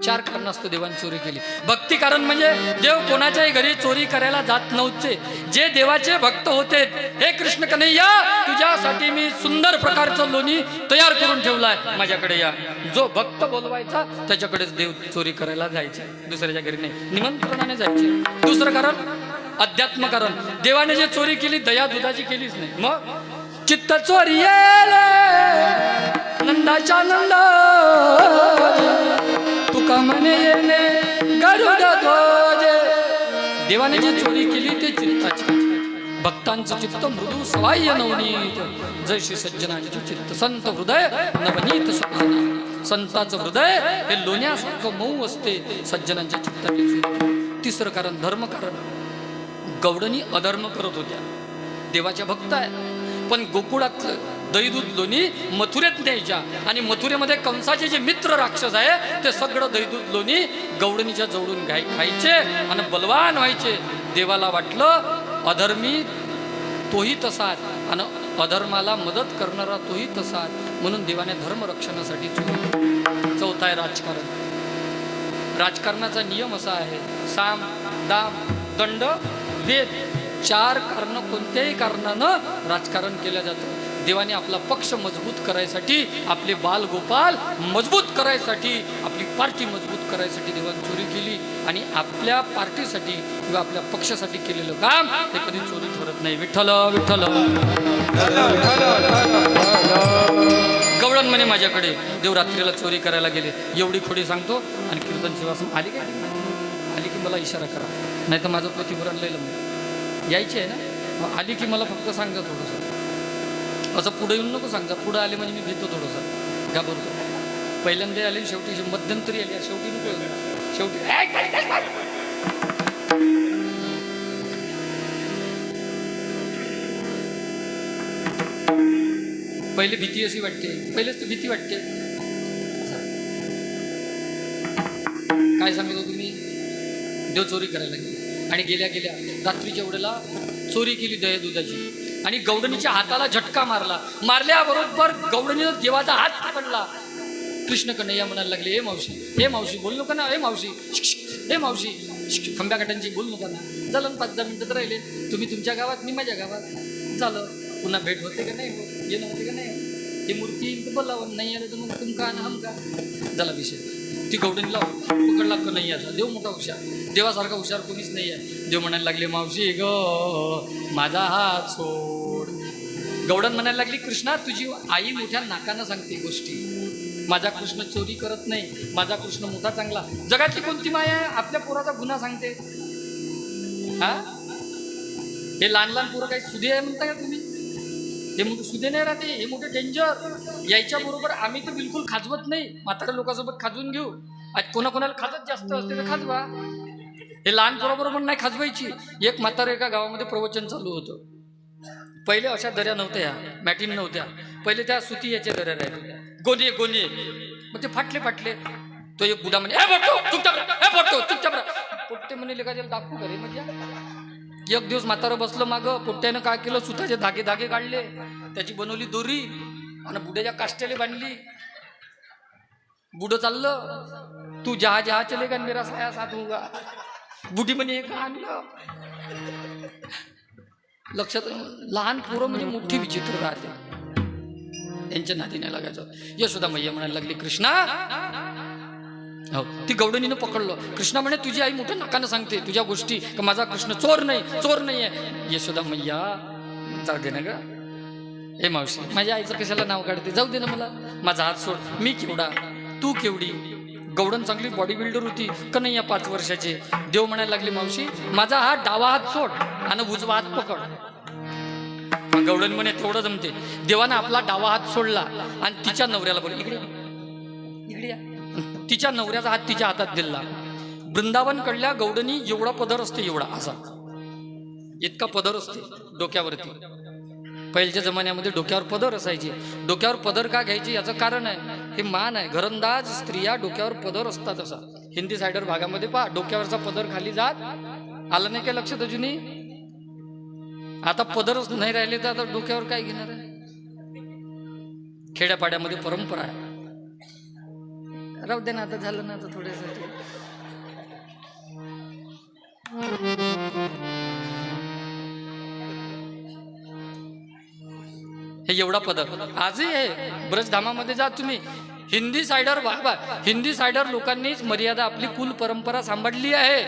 S1: 4 कारण असतं देवाने चोरी केली. भक्ती कारण म्हणजे देव कोणाच्याही घरी चोरी करायला जात नव्हते. जे देवाचे भक्त होते, हे कृष्ण कन्हैया तुझ्यासाठी मी सुंदर प्रकारचं लोणी तयार करून ठेवलाय, माझ्याकडे या. जो भक्त बोलवायचा त्याच्याकडेच देव चोरी करायला जायचे, दुसऱ्याच्या घरी नाही, निमंत्रणाने जायचे. दुसरं कारण अध्यात्म कारण. देवाने जे चोरी केली दया दुधाची केलीच नाही. मग चित्त चोरी नंदाच्या नंद तुका म्हणे येणे गरुड ध्वज. देवाने जी चोरी केली ते चित्ताची. भक्तांचं चित्त मृदू सवाह्य नवनीत, जैशी सज्जनांचे चित्त संत हृदय नवनीत सज्जना. संताचं हृदय हे लोण्यासारखं मऊ असते, सज्जनांच्या चित्ताचे. तिसरं कारण धर्म कारण. गवडणी अधर्म करत होत्या. देवाच्या भक्त आहे, पण गोकुळातलं दही दूध लोणी मथुरेत न्यायच्या आणि मथुरेमध्ये कंसाचे जे मित्र राक्षस आहे ते सगळं दही दूध लोणी गवडणीच्या जवळून खायचे आणि बलवान व्हायचे. देवाला वाटलं अधर्मी तोही तसाच आणि अधर्माला मदत करणारा तोही तसाच, म्हणून देवाने धर्म रक्षणासाठी चोरी. चौथा आहे राजकारण. राजकारणाचा नियम असा आहे, साम दाम दंड वेद. 4 कारण कोणत्याही कारणानं राजकारण केलं जातं. देवाने आपला पक्ष मजबूत करायसाठी, आपले बाल गोपाल मजबूत करायसाठी, आपली पार्टी मजबूत करायसाठी देवाने चोरी केली. आणि आपल्या पार्टीसाठी किंवा आपल्या पक्षासाठी केलेलं काम हे कधी चोरी ठरत नाही. विठ्ठल विठ्ठल. गवळण म्हणे माझ्याकडे देव रात्रीला चोरी करायला गेले. एवढी खोडी सांगतो आणि कीर्तन सेवा आली काय, आली की मला इशारा करा, नाही तर माझं प्रतिभरण लय लंब यायची आहे ना. आली की मला फक्त सांगा थोडंसं, असं पुढे येऊन नको सांगा. पुढं आले म्हणजे मी भेटतो थोडंसं, घाबरतो. पहिल्यांदा आले, शेवटी मध्यंतरी आली, शेवटी नको शेवटी. पहिले भीती अशी वाटते, पहिलेच तर भीती वाटते. काय सांगत होतो तुम्ही, देव चोरी करायला गेले आणि गेल्या गेल्या रात्रीच्या वेळेला चोरी केली दही दुधाची आणि गवडणीच्या हाताला झटका मारला. मारल्याबरोबर गवडणीनं देवाचा हात पकडला. कृष्ण कन्हैया म्हणायला लागले, हे मावशी बोल नका ना, हे मावशी, हे मावशी, खंब्याकाठांची बोल नका ना. झालं 5-10 मिनिटं तर राहिले. तुम्ही तुमच्या गावात, मी माझ्या गावात. झालं, पुन्हा भेट होते का नाही होत, येणं होते का नाही. ही मूर्ती बोलावं, नाही आलं तर मग तुमका ना हमका. झाला विषय. ती गवडणीला पकडला कन्हैयाचा. देव मोठा हुशार, देवासारखा हुशार कोणीच नाही आहे. देव म्हणायला लागले, मावशी ग माझा हात सोड. गवडण म्हणायला लागली, कृष्णा तुझी आई मोठ्या नाकानं सांगते गोष्टी. माझा कृष्ण चोरी करत नाही, माझा कृष्ण मोठा चांगला. जगातली कोणती माया आपल्या पोराचा गुन्हा सांगते? हा, हे लहान लहान पोरं काही सुधे आहे म्हणता का तुम्ही? हे मोठे सुधे नाही राहते, हे मोठे डेंजर. यायच्या बरोबर आम्ही तर बिलकुल खाजवत नाही. म्हाताऱ्या लोकांसोबत खाजवून घेऊ. आज कोणाकोणाला खाजत जास्त असते तर खाजवा. हे लहान पोराबरोबर नाही खाजवायची. एक म्हातारा एका गावामध्ये प्रवचन चालू होतं. पहिले अशा दऱ्या नव्हत्या, मॅटिन नव्हत्या. पहिले त्या सुती याच्या दऱ्या राहत होत्या, गोणे गोणे. मग ते फाटले. तो एक बुडा म्हणे, हे बोलतो चुपचाप. पोट्टे म्हणे लेका त्याला दाखवू घरे म्हणजे. एक दिवस म्हातारं बसलं मागं. पोट्ट्यानं काय केलं, सुताचे धागे काढले, त्याची बनवली दोरी आणि बुड्याच्या काष्ट्याला बांधली. बुडं चाललं, तू जहा चलेगा मेरा साया साथ होगा. बुढी म्हणे हे का आणलं. लक्षात, लहान पोरं म्हणजे मोठी विचित्र राहते, त्यांच्या नादी नाही लागायचं. यशोदा मैया म्हणायला लागली, कृष्णा. हो, ती गवडणीनं पकडलं. कृष्णा म्हणे तुझी आई मोठ्या नाकानं सांगते तुझ्या गोष्टी, का माझा कृष्ण चोर नाही आहे. यशोदा मैया जाऊ दे ना ग, हे मावशी माझ्या आईचं कशाला नाव काढते, जाऊ दे ना मला. माझा हात सोड, मी केवढा तू केवढी. गवडण चांगली बॉडी बिल्डर होती, कन्हैया 5 वर्षाचे. देव म्हणायला लागले, मावशी माझा हात डावा हात सोड आणि उजवा हात पकड. गवडण म्हणे तेवढं जमते. देवानं आपला डावा हात सोडला आणि तिच्या नवऱ्याला बोल, इकडे या. तिच्या नवऱ्याचा हात तिच्या हातात दिला. वृंदावन कडल्या गवडणी एवढा पदर असते, एवढा असा इतका पदर असते डोक्यावरती. पहिल्याच्या जमान्यामध्ये डोक्यावर पदर असायचे. डोक्यावर पदर का घ्यायची याचं कारण आहे, हे मान आहे. घरंदाज स्त्रिया डोक्यावर पदर असतात. असा हिंदी सायडर भागामध्ये पहा, डोक्यावरचा पदर खाली जात आलं नाही काय लक्षात अजूनही. आता पदरच नाही राहिले तर आता डोक्यावर काय घेणार आहे. खेड्यापाड्यामध्ये परंपरा आहे. राहू दे ना, आता झालं ना, आता थोड्यासाठी हे एवढा पदर आजही आहे. ब्रजधामामध्ये जा तुम्ही, हिंदी सायडर हिंदी सायडर लोकांनीच मर्यादा आपली कुल परंपरा सांभाळली आहे.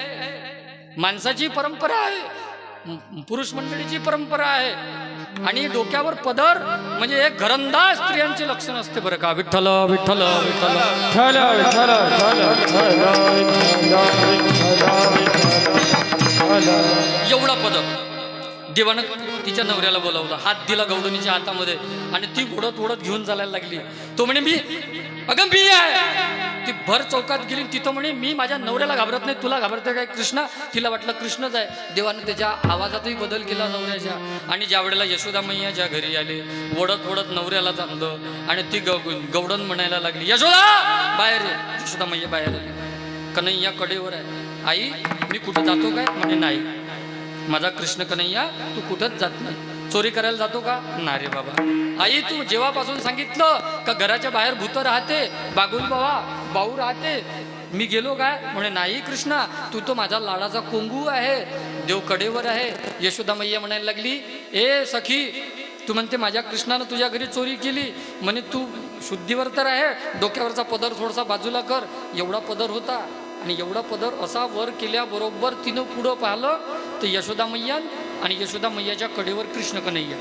S1: माणसाची परंपरा आहे, पुरुष मंडळीची परंपरा आहे. आणि डोक्यावर पदर म्हणजे एक घरंदाज स्त्रियांचे लक्षण असते बरं का. विठ्ठल विठ्ठल विठ्ठल एवढा पदर. देवानं तिच्या नवऱ्याला बोलावलं, हात दिला गवडणीच्या हातामध्ये आणि ती ओढत ओढत घेऊन चालायला लागली. तो म्हणे मी आहे. ती भर चौकात गेली, तिथं म्हणे मी माझ्या नवऱ्याला घाबरत नाही, तुला घाबरते काय कृष्णा. तिला वाटलं कृष्णच आहे. देवानं त्याच्या आवाजातही बदल केला नवऱ्याच्या. आणि ज्या वेळेला यशोदा मैयाच्या घरी आले, ओढत ओढत नवऱ्याला आणलं आणि ती गवडण म्हणायला लागली, यशोदा बाहेर ये. यशोदा मैया बाहेर आली. कन्हैया कडेवर आहे. आई मी कुठं जातो काय? म्हणे नाही, माझा कृष्ण कन्हैया तू कुठंच जात नाही. चोरी करायला जातो का? ना रे बाबा. आई तू जेव्हापासून सांगितलं का घराच्या बाहेर भूत राहते, बागुल बाऊ राहते, मी गेलो काय? म्हणे नाही कृष्णा, तू तो माझा लाडाचा कोंगू आहे, देव कडेवर आहे. यशोदा मैया म्हणायला लागली, ए सखी, तू म्हणते माझ्या कृष्णानं तुझ्या घरी चोरी केली, म्हणे तू शुद्धीवर तर आहे, डोक्यावरचा पदर थोडासा बाजूला कर. एवढा पदर होता आणि एवढा पदर असा वर केल्याबरोबर तिनं पुढं पाहिलं तर यशोदा मैया आणि यशोदा मैयाच्या कडेवर कृष्ण कन्हैया.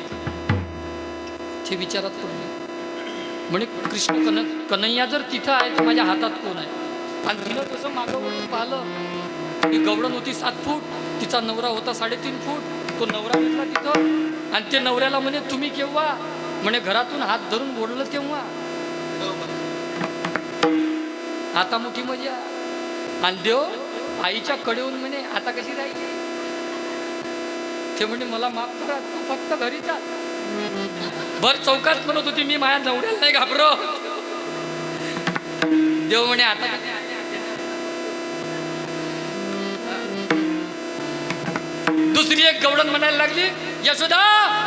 S1: ते विचारात पडले. म्हणे कृष्ण कन्हैया जर तिथं आहे तर माझ्या हातात कोण आहे? आणि तिनं तसं मागं वळून पाहिलं. ती गवडण होती 7 फूट, तिचा नवरा होता 3.5 फूट. तो नवरा भेटला तिथं आणि ते नवऱ्याला म्हणे तुम्ही केव्हा? म्हणे घरातून हात धरून बोललं तेव्हा. आता मोठी मजा. आणि देव आईच्या कडेहून म्हणे आता कशी राहिली? ते म्हणे मला माफ करा, तू फक्त घरी जा. भर चौकात म्हणत होती मी माझ्या नवऱ्याला नाही घाबरो. देव म्हणे आता दुसरी एक गवडण म्हणायला लागली, यशोदा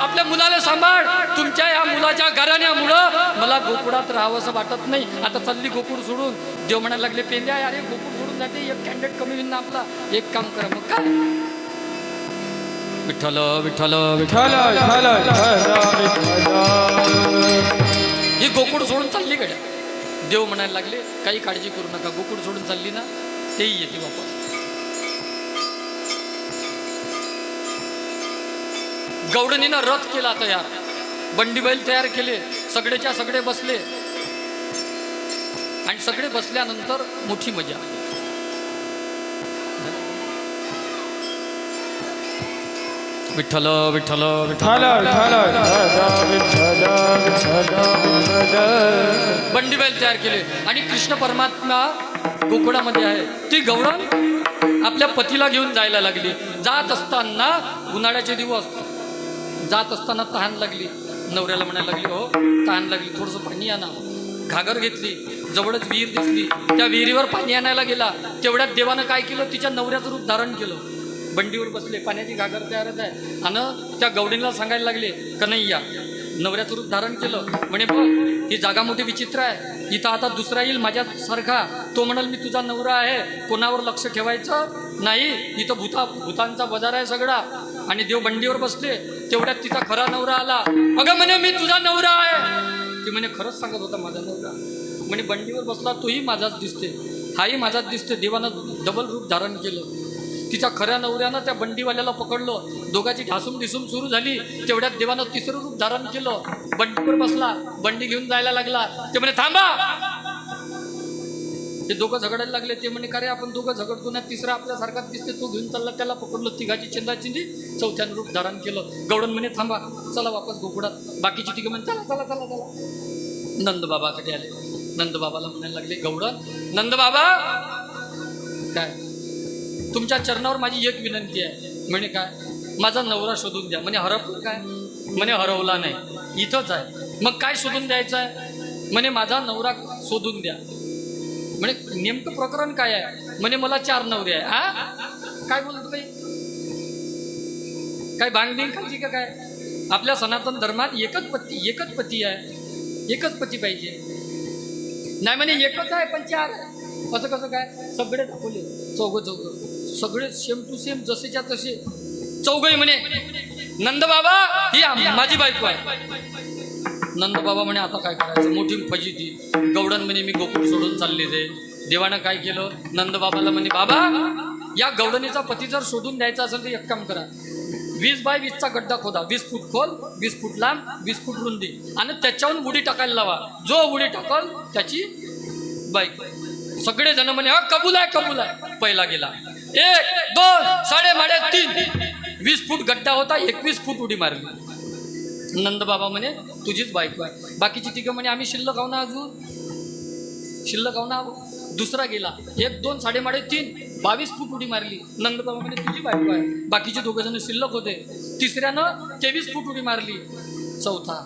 S1: आपल्या मुलाला सांभाळ, तुमच्या या मुलाच्या घराण्यामुळं मला गोकुळात राहावंसं वाटत नाही, आता चालली गोकुळ सोडून. देव म्हणायला लागले, पेंद्या अरे गोकुळ सोडून जाते, एक कॅन्डिडेट कमी होईल ना आपला, एक काम करा. मग काय? विठ्ठल विठ्ठल विठ्ठल ही गोकुळ सोडून चालली गड्या. देव म्हणायला लागले, काही काळजी करू नका, गोकुळ सोडून चालली ना तेही येते वापस. गवडणीनं रथ केला तयार, बंडी बैल तयार केले, सगळेच्या सगळे बसले आणि सगळे बसल्यानंतर मोठी मजा. विठ्ठल विठ्ठल विठ्ठल बंडी बैल तयार केले आणि कृष्ण परमात्मा गोकुळामध्ये आहे. ती गवळण आपल्या पतीला घेऊन जायला लागली. जात असताना उन्हाळ्याचे दिवस, जात असताना तहान लागली. नवऱ्याला म्हणायला लागली, हो तहान लागली, थोडंसं पाणी आणा. घागर घेतली, जवळच विहीर दिसली, त्या विहिरीवर पाणी आणायला गेला. तेवढ्यात देवानं काय केलं, तिच्या नवऱ्याचं रूप धारण केलं. बंडीवर बसले, पाण्याची घागर तयारच आहे आणि त्या गवडीला सांगायला लागले, कन्हैया नवऱ्याचं रूप धारण केलं. म्हणे बघ ही जागा मोठी विचित्र आहे, इथं आता दुसरा येईल माझ्यासारखा, तो म्हणाल मी तुझा नवरा आहे, कोणावर लक्ष ठेवायचं नाही, इथं भूतांचा बाजार आहे सगळा. आणि देव बंडीवर बसले, तेवढ्यात तिचा खरा नवरा आला. अगं म्हणे मी तुझा नवरा आहे. ती म्हणे खरंच सांगत होता माझा नवरा. म्हणे बंडीवर बसला तोही माझाच दिसते, हाही माझाच दिसते. देवानं डबल रूप धारण केलं. तिच्या खऱ्या नवऱ्यानं त्या बंडीवाल्याला पकडलं, दोघांची ढासूम ढिसूम सुरू झाली. तेवढ्यात देवानं तिसरं रूप धारण केलं, बंडीवर बसला, बंडी घेऊन जायला लागला. ते म्हणे थांबा. ते दोघं झगडायला लागले. ते म्हणे का रे आपण दोघं झगडतो ना, तिसरा आपल्यासारखाच दिसते, तो घेऊन चालला, त्याला पकडलं. तिघाची चिंदाचिंदी, चौथ्यानं रूप धारण केलं. गवडण म्हणे थांबा, चला वापस गोकुळात. बाकीची तिघं म्हणे चला चला चला चला. नंदबाबाकडे आले. नंदबाबाला म्हणायला लागले, गवडण नंदबाबा काय तुमच्या चरणावर माझी एक विनंती आहे. म्हणे काय? माझा नवरा शोधून द्या. म्हणे हरपलं काय? म्हणे हरवला नाही, इथंच आहे. मग काय शोधून द्यायचं आहे? म्हणे माझा नवरा शोधून द्या. म्हणे नेमकं प्रकरण काय आहे? म्हणे मला 4 नवरे आहे. हा काय बोलतो काही? काय भांगबिंग खायची का काय? आपल्या सनातन धर्मात एकच पती आहे, एकच पती पाहिजे. नाही म्हणे एकच आहे पण 4 आहे. असं कसं काय? सगळे दाखवले, चौघ सगळे सेम टू सेम, जसेच्या तसे चौघही. म्हणे नंद बाबा ही माझी बायको आहे. नंद बाबा म्हणे आता काय करायचं? मोठी फजिती. गवडन म्हणे मी गोकुळ सोडून चालले रे. देवानं काय केलं? नंद बाबाला म्हणे बाबा या गवडणीचा पती जर शोधून द्यायचा असेल तर एक काम करा, 20 बाय 20चा गड्डा खोदा, 20 फूट खोल, 20 फूट लांब, 20 फूट रुंदी, आणि त्याच्याहून उडी टाकायला लावा. जो उडी टाकल त्याची बाईक. सगळे जण म्हणे हा कबूल आहे. पहिला गेला 1 2 3.5 20 फूट गड्डा होता, 21 फूट उडी मारली. नंद बाबा म्हणे तुझीच बायको आहे. बाकीची तिघं म्हणे आम्ही शिल्लक आहो ना, अजून शिल्लक आहो ना. दुसरा गेला 1 2 3.5 22 फूट उडी मारली. नंद बाबा म्हणे तुझी बायको आहे. बाकीचे 2 जण शिल्लक होते. तिसऱ्यानं 23 फूट उडी मारली. चौथा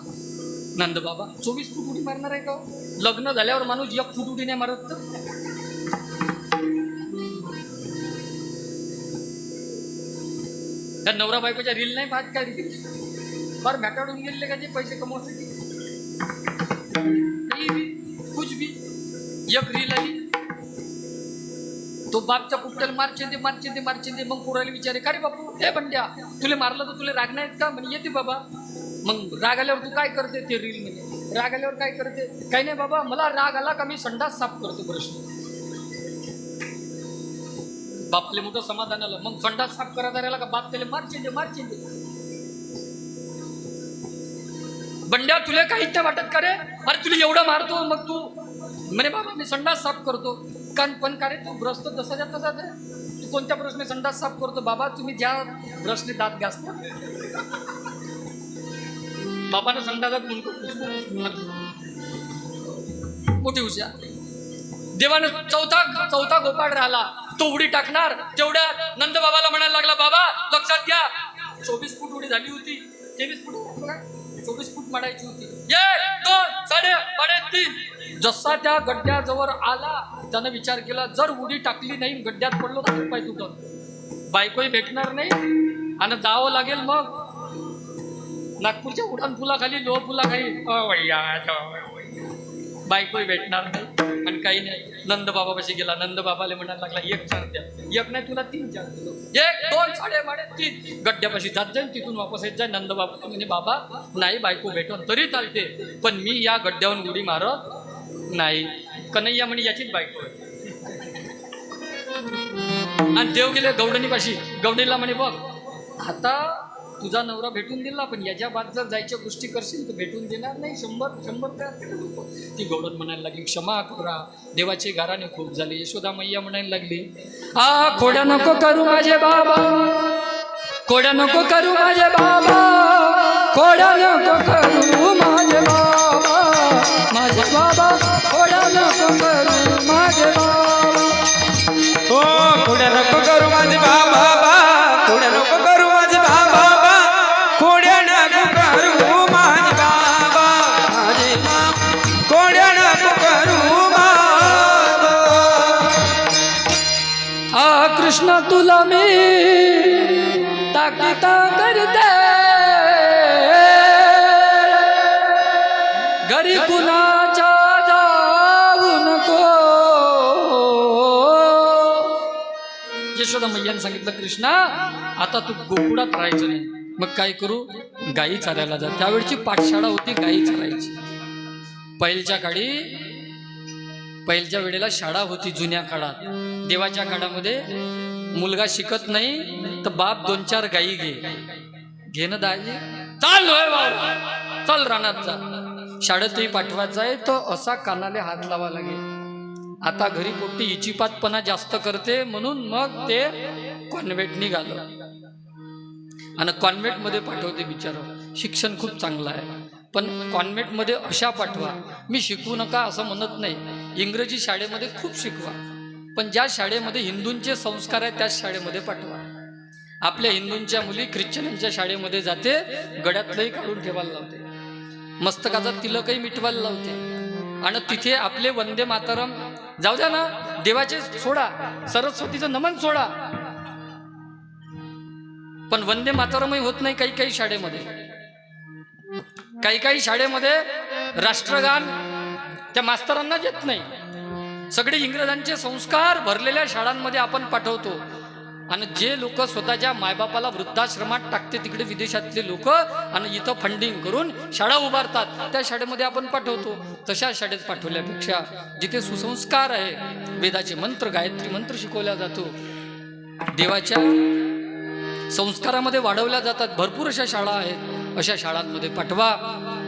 S1: नंद बाबा 24 फूट उडी मारणार आहे का? लग्न झाल्यावर माणूस 1 फूट उडी नाही मारत तर? त्या नवरा बायकोच्या रील नाही पाहत का? फार मॅटाडून गेले का जे पैसे कमवण्यासाठी? कुछ भी. एक रील आली, तो बापच्या पुट्ट्याला मारचे. मग पोराला विचारे का रे बापू, हे बंड्या तुला मारलं तर तुला राग नाहीत का? म्हणजे येते बाबा. मग राग आल्यावर तू काय करते? ते रील मध्ये राग आल्यावर काय करते? काही नाही बाबा, मला राग आला का मी संडास साफ करतो. प्रश्न बापले मोठं समाधान आलं. मग संडास साफ करायला राहिला का बाप त्याला मारचे. बंड्या तुला काहीच नाही वाटत का रे? अरे तुला एवढं मारतो मग तू म्हणे बाबा मी संडास साफ करतो. पण का रे तू ब्रश तर तसाच्या तसाच आहे. तू कोणत्या ब्रशने संडास साफ करतो? बाबा तुम्ही ज्या ब्रशने दात घासता. बाबानं संडासात मोठी हुशार. देवानं चौथा गोपाळ राहिला, तो उडी टाकणार. तेवढ्या नंद बाबाला म्हणायला लागला बाबा लक्षात घ्या 24 फूट उडी झाली होती, 23 फूट 24 फूट मारायची होती. 1 2 3.5 जसा त्या गड्ड्याजवळ आला त्यानं विचार केला जर उडी टाकली नाही, गड्ड्यात पडलो तर पाय तुटत, बायकोही भेटणार नाही आणि जावं लागेल मग नागपूरच्या उडान पुलाखाली, लोह पुलाखाली, बायकोही भेटणार नाही आणि काही नाही. नंद बाबापाशी गेला. नंद बाबाला म्हणायला लागला 1 4 द्या. 1 नाही तुला 3 4 दिलो. 1 2 3.5 गड्ड्यापाशी जात जाईल, तिथून वापस येत जाय. नंद बाबा म्हणजे बाबा नाही बायको भेटून तरी चालते पण मी या गड्ड्यावरून उडी मारत नाही. कन्हैया म्हणे याचीच बायको आहे. आणि देव गेले गवडणीपाशी. गवडणीला म्हणे बघ आता तुझा नवरा भेटून दिला पण याच्या बाद जर जायच्या गोष्टी करशील तर भेटून देणार नाही. 100 ती गवडण म्हणायला लागली क्षमा करा, देवाचे गाराने खूप झाले. यशोदा मैया म्हणायला लागली खोड्या नको करू माझे बाबा, खोड्या नको करू माझे बाबा, खोड्या नको करू माझे बाबा, माझे बाबा खोड्या नको करू माझे बाबा.
S2: हो खोड्या नको करू माझे बाबा, खोड्या नको करू माझे बाबा, खोड्या नको करू माझे बाबा, माझे बाबा खोड्या नको करू बाबा.
S1: कृष्ण तुला मी ताकिता करते, घरी कुणाच्या जाऊ नको. यशोदा मैयाने सांगितलं कृष्णा आता तू गोकुळात राहायचं नाही. मग काय करू? गायी चारायला जा. त्यावेळची पाठशाळा होती गायी चारायची. पहिलच्या वेळेला शाळा होती जुन्या काळात. देवाच्या काळामध्ये मुलगा शिकत नाही तर बाप 2 4 गायी घे ना दाजी, चाल चल रानात जा. शाळेतही पाठवायचं आहे तर असा कानाले हात लावा लागेल. आता घरी पोट्टी इचिपातपणा जास्त करते म्हणून मग ते कॉन्व्हेंट निघालं आणि कॉन्व्हेंटमध्ये पाठवते. बिचारं शिक्षण खूप चांगलं आहे पण कॉन्व्हेंटमध्ये अशा पाठवा. मी शिकवू नका असं म्हणत नाही, इंग्रजी शाळेमध्ये खूप शिकवा पण ज्या शाळेमध्ये हिंदूंचे संस्कार आहेत त्याच शाळेमध्ये पाठवा. आपल्या हिंदूंच्या मुली ख्रिश्चनांच्या शाळेमध्ये जाते, गळ्यातलंही काढून ठेवायला लावते, मस्तकाचा तिलकही मिटवायला लावते, आणि तिथे आपले वंदे मातरम जाऊ द्या ना, देवाचे सोडा, सरस्वतीचं नमन सोडा, पण वंदे मातरमही होत नाही काही काही शाळेमध्ये. काही शाळेमध्ये राष्ट्रगान त्या मास्तरांनाच येत नाही. सगळे इंग्रजांचे संस्कार भरलेल्या शाळांमध्ये आपण पाठवतो, आणि जे लोक स्वतःच्या मायबापाला वृद्धाश्रमात टाकते तिकडे विदेशातले लोक, आणि इथं फंडिंग करून शाळा उभारतात, त्या शाळेमध्ये आपण पाठवतो. तशा शाळेत पाठवल्यापेक्षा जिथे सुसंस्कार आहे, वेदाचे मंत्र, गायत्री मंत्र शिकवला जातो, देवाच्या संस्कारामध्ये वाढवल्या जातात, भरपूर अशा शाळा आहेत, अशा शाळांमध्ये पाठवा.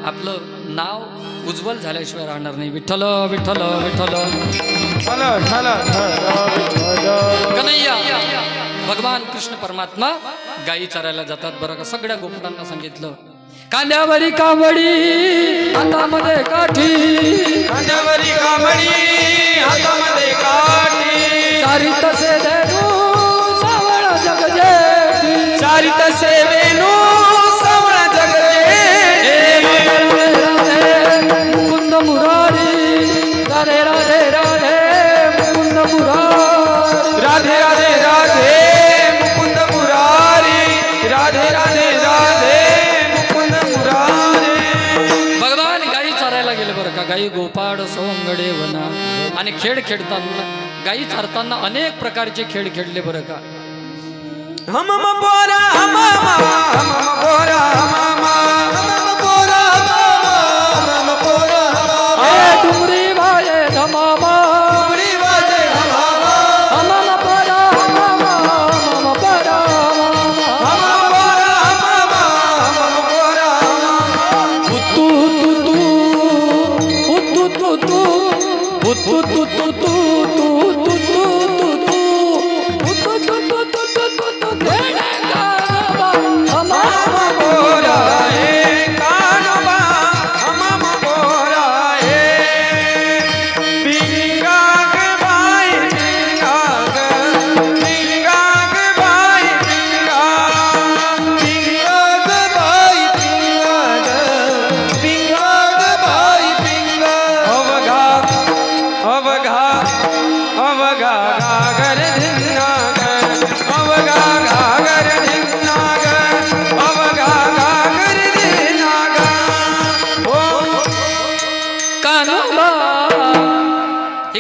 S1: आपलं नाव उज्ज्वल झाल्याशिवाय राहणार नाही. विठ्ठल विठ्ठल विठ्ठल कन्हैया. भगवान कृष्ण परमात्मा गायी चरायला जातात बरं का. सगळ्या गोपरांना सांगितलं, कांद्यावरी कांबडी हातामध्ये काठी,
S2: कांद्यावरी कांबडी हातामध्ये काठी,
S1: चारित से देणू सावळ जगजेठी,
S2: चारित सेवेनो सावळ जगजेठी,
S1: मुकुंद मुरारी राधे राधे राधे मुकुंद मुरारी,
S2: राधे राधे राधे मुकुंद मुरारी, राधे राधे राधे मुकुंद मुरारी.
S1: भगवान गायी चरायला गेले बरं का. गायी गोपाळ सोंगडे वना, आणि खेळ खेळताना, गायी चारताना अनेक प्रकारचे खेळ खेळले बरं का.
S2: हम बोरा हम बोरा हम बोरा
S1: डुमरी वाजे धमामा,
S2: डुमरी वाजे धमामा,
S1: हमम परा हमम परा
S2: हम बोरा हम बोरा
S1: उत्तू तू उत्तू तू उत्तू तू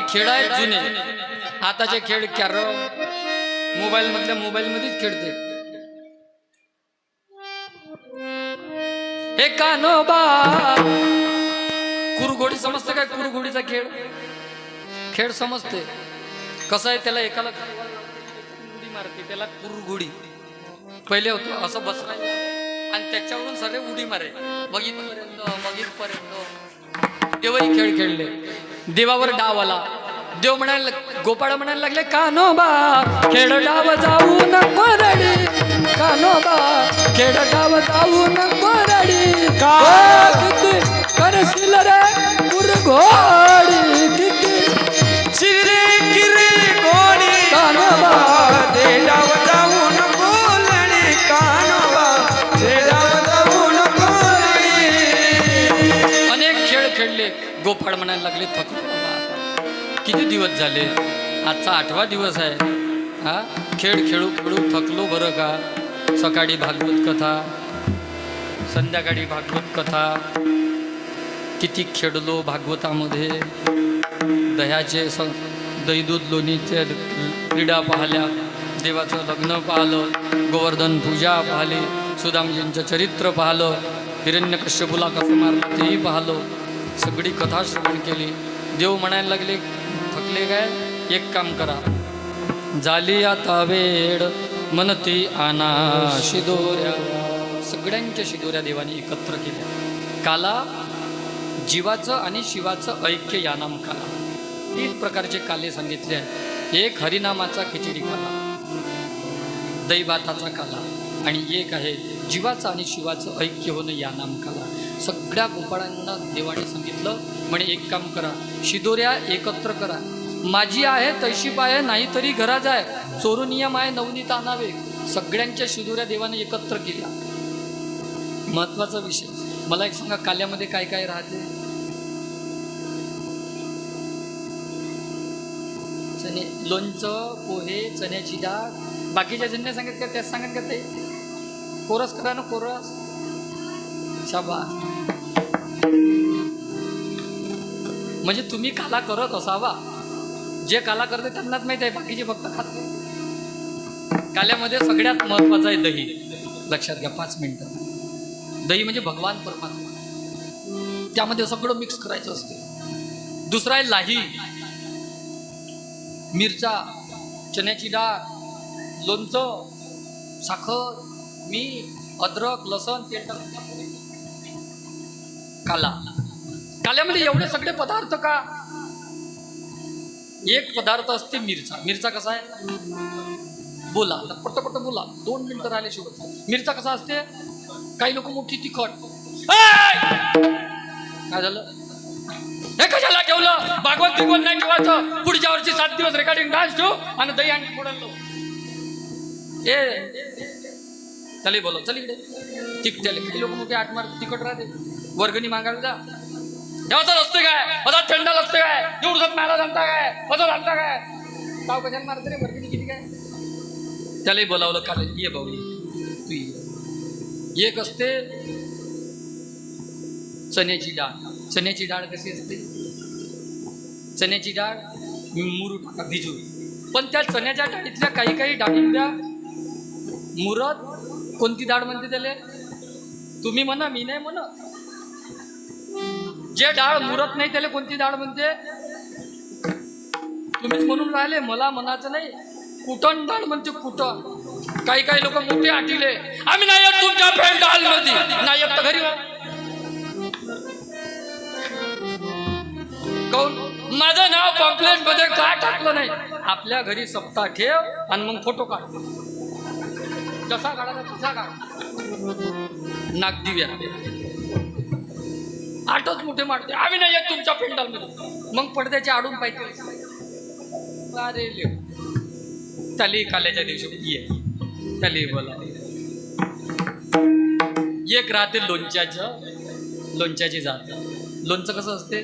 S1: खेळ आहेत जुने. आताचे खेळ कॅरम मोबाईल मधल्या मोबाईल मध्येच खेळते. हे कान्होबा, कुरघोडी समजते काय? कुरघोडीचा खेळ खेळ समजते कसं आहे? त्याला एकाला उडी मारते, त्याला कुरघोडी. पहिले होतं असं बसवायचं आणि त्याच्यावरून सगळे उडी मारे, मगीतपर्यंत. तेव्हाही खेळ खेळले. देवावर डाव आला, देव म्हणायला, गोपाळ म्हणायला लागले, कान्होबा खेळ डाव जाऊ नको रडी, कान्होबा खेळ डाव जाऊ नको रडी, किती करशील रे कुरघोडी, किती
S2: चिरे किरे गोडी,
S1: कान्होबा
S2: दे डाव जाऊ नको लढी, कान्होबा दे डाव जाऊ नको लढी.
S1: अनेक खेळ खेळले. गोपाळ म्हणायला लागले, थकलो बाबा, किती दिवस झाले, आजचा 8वा दिवस आहे. हा खेळ खेळू खेळू थकलो बरं का. सकाळी भागवत कथा, संध्याकाळी भागवत कथा, किती खेळलो भागवतामध्ये. दह्याचे दही दूध लोणीचे क्रीडा पाहिल्या, देवाचं लग्न पाहिलं, गोवर्धन पूजा पाहिली, सुदामजींचं चरित्र पाहिलं, हिरण्यकश्यपूला कसं मारलं तेही पाहिलं, सगळी कथा श्रवण केली. देव म्हणायला लागले, थकले काय? एक काम करा, झाली आता वेळ, मनती आना शिदोऱ्या. सगळ्यांच्या शिदोऱ्या देवाने एकत्र केल्या. काला जीवाचं आणि शिवाचं ऐक्य यानाम काला. 3 प्रकारचे काले सांगितले आहेत. एक हरिनामाचा खिचडी काला, दैवाताचा काला, आणि एक आहे जीवाचं आणि शिवाचं ऐक्य होणं यानाम काला. सगळ्या गोपाळांना देवाने सांगितलं, म्हणे एक काम करा, शिदोऱ्या एकत्र करा. माझी आहे तैशी पाय, नाही तरी घरा जाय, चोरून या माय नवनीत आणावे. सगळ्यांच्या शिदोऱ्या देवाने एकत्र केल्या. महत्वाचा विषय. मला एक सांगा, काल्यामध्ये काय काय राहते? चणे, लोणचं, पोहे, चण्याची डाळ. बाकीच्या ज्यांनी सांगत का त्याच सांगत का ते? कोरस करा ना, कोरस. शाबास. म्हणजे तुम्ही काला करत असावा. जे काला करते त्यांनाच माहित आहे, बाकीचे फक्त खात नाही. काल्यामध्ये सगळ्यात महत्वाचं आहे दही. लक्षात घ्या 5 मिनिटं. दही म्हणजे भगवान परमात्मा, त्यामध्ये सगळं मिक्स करायचं असते. दुसरा आहे लाही, मिरचा, चण्याची डाळ, लोणचं, साखर, मीठ, अद्रक, लसण, तेल टाकून काला. काल्यामध्ये एवढे सगळे पदार्थ का? एक पदार्थ असते मिरचा. मिरचा कसा आहे? बोला पट्ट बोला, 2 मिनिटं राहिले शेवट. मिरचा कसा असते? काही लोक मोठी तिखट. काय झालं? हे कशाला ठेवलं? भागवत बिगवत नाही ठेवायचं. पुढच्या वर्षी 7 दिवस रेकॉर्डिंग डान्स ठेव आणि दही आणखी फोडलो. चल बोलो, चल इकडे. तिकट्याले काही लोक मोठे 8 मार्क तिखट राहते. वर्गणी मागायला जा. देवाचाच असते काय? असा थंडाल असते काय? एवढं मला जाणता काय? असं जाणता काय? ताव कशाला मारते रे? वर्गणी किती काय? त्यालाही बोलावलं. काल ये भाऊ, तू ये. एक असते चण्याची डाळ. चण्याची डाळ कशी असते? चण्याची डाळ मुरू टाका भिजू. पण त्या चण्याच्या डाळीतल्या काही डाळींच्या मुरत. कोणती डाळ म्हणते त्याला? तुम्ही म्हणा, मी नाही म्हणा. जे डाळ मुरत नाही त्याला कोणती डाळ म्हणते? तुम्हीच म्हणून राहिले, मला म्हणायचं नाही. कुटण डाळ म्हणते. कुटण. काही लोक मोठे आटिले, आम्ही नाही येत तुमच्या पेंट डाळ मध्ये. नाही येत तर घरी कोण? माझं नाव पॉम्पलेट मध्ये काय टाकलं नाही? आपल्या घरी सप्ताह ठेव आणि मग फोटो काढ. कसा काढायचा तसा काढ. नागदिव्या आठच मोठे मारते, आम्ही नाही येत तुमच्या पेंडाल मध्ये. मग पडद्याचे आडून पाहिजे. अरे त्याली काल्याच्या दिवशी ये. त्याली बोला. एक राहते लोणच्याची जात. लोणचं कसं असते?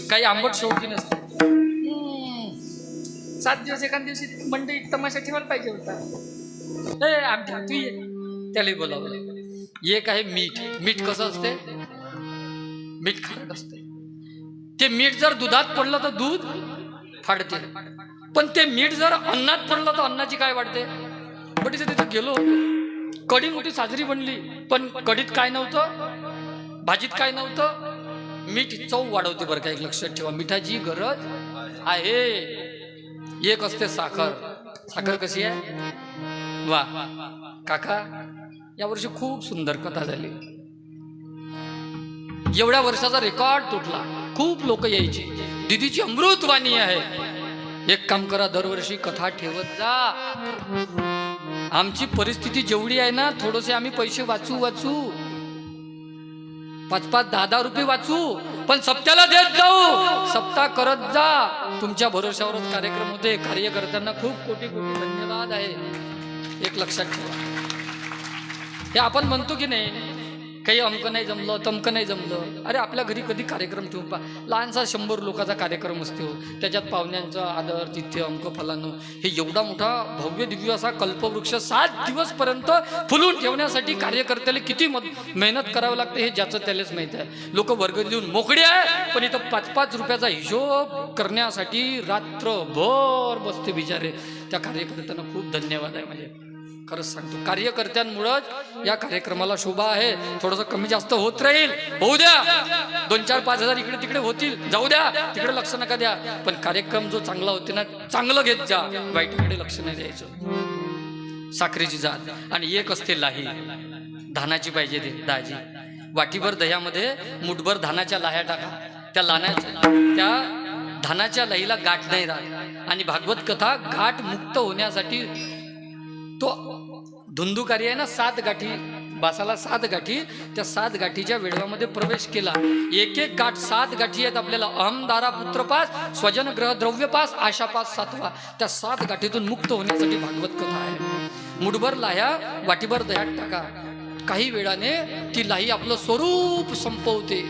S1: काही आंबट शौकी नसते. 7 दिवस एखाद दिवशी मंडई तमाशा ठेवायला पाहिजे होता. आमच्या तू ये. त्याला बोलावलं. एक आहे मीठ. मीठ कसं असते? मीठ खारट असते. ते मीठ जर दुधात पडलं तर दूध फाडते. पण ते मीठ जर अन्नात पडलं तर अन्नाची काय वाढते? बटीचं तिथं गेलो, कढी मोठी साजरी बनली, पण कढीत काय नव्हतं, भाजीत काय नव्हतं. मीठ चव वाढवते बरं का. एक लक्षात ठेवा, मिठाची गरज आहे. एक असते साखर. साखर कशी आहे? वा काका, यावर्षी खूप सुंदर कथा झाली. एवढ्या वर्षाचा रेकॉर्ड तुटला. खूप लोक यायची. दीदीची अमृतवाणी आहे. एक काम करा, दरवर्षी कथा ठेवत जा. आमची परिस्थिती जेवढी आहे ना, थोडेसे आम्ही पैसे वाचू 5-5, 10-10 रुपये वाचू, पण सप्त्याला देत जाऊ. सप्ताह करत जा. तुमच्या भरोशावरच कार्यक्रम होते. कार्यकर्त्यांना खूप कोटी धन्यवाद आहे. एक लक्षात ठेवा. हे आपण म्हणतो की नाही, काही अंक नाही जमलं, तमकं नाही जमलं. अरे आपल्या घरी कधी कार्यक्रम ठेवून पहा. लहानसा 100 लोकांचा कार्यक्रम असतो. त्याच्यात पाहुण्यांचा आदर, तिथ्य, अंक, फलानं. हे एवढा मोठा भव्य दिव्य असा कल्पवृक्ष 7 दिवसपर्यंत फुलून ठेवण्यासाठी कार्यकर्त्याला किती मेहनत करावं लागते हे ज्याचं त्यालाच माहीत आहे. लोक वर्ग देऊन मोकळे आहे, पण इथं 5-5 रुपयाचा हिशोब करण्यासाठी रात्रभर बसते बिचारे. त्या कार्यकर्त्यांना खूप धन्यवाद आहे. म्हणजे खरंच सांगतो, कार्यकर्त्यांमुळंच या कार्यक्रमाला शोभा आहे. थोडंसं कमी जास्त होत राहील, होऊ द्या. 2-4-5 हजार इकडे तिकडे होतील, जाऊ द्या. तिकडे लक्ष नका द्या. पण कार्यक्रम जो चांगला होते ना, चांगलं घेत जा. वाईटकडे लक्ष नाही द्यायचं. साखरेची जात. आणि एक असते लाही. धानाची पाहिजे ते दाजी. वाटीभर दह्यामध्ये मुठभर धानाच्या लाह्या टाका. त्या धानाच्या लाहीला गाठ नाही राहत. आणि भागवत कथा गाठ मुक्त होण्यासाठी तो धुंदुकारी आहे ना, 7 गाठी बासाला 7 गाठी, त्या 7 गाठीच्या वेळवामध्ये प्रवेश केला. एक एक गाठ 7 गाठी आहेत आपल्याला. अहमदारा पुत्रपास, स्वजन ग्रह द्रव्यपास, आशापास 7वा. त्या 7 गाठीतून मुक्त होण्यासाठी भागवत कथा आहे. मुठभर लाह्या वाटीभर दह्यात टाका, काही वेळाने ती लाही आपलं स्वरूप संपवते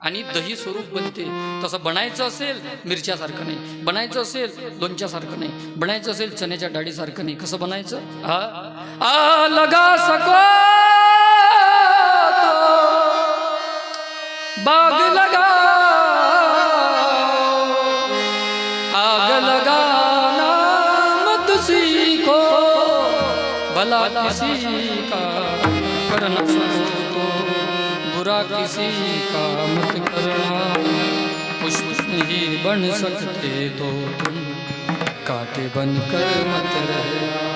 S1: आणि दही स्वरूप बनते. तसं बनायचं असेल मिरच्यासारखं नाही, बनायचं असेल लोणच्यासारखं नाही, बनायचं असेल चण्याच्या डाळीसारखं नाही. कसं बनायचं? आ लगा सको बाग लगा, आग लगाना मत सीखो, भला किसी का कर न सको तो बुरा किसी का मत करना, पुष्प नहीं बन सकते तो तुम काटे बनकर मत रहना.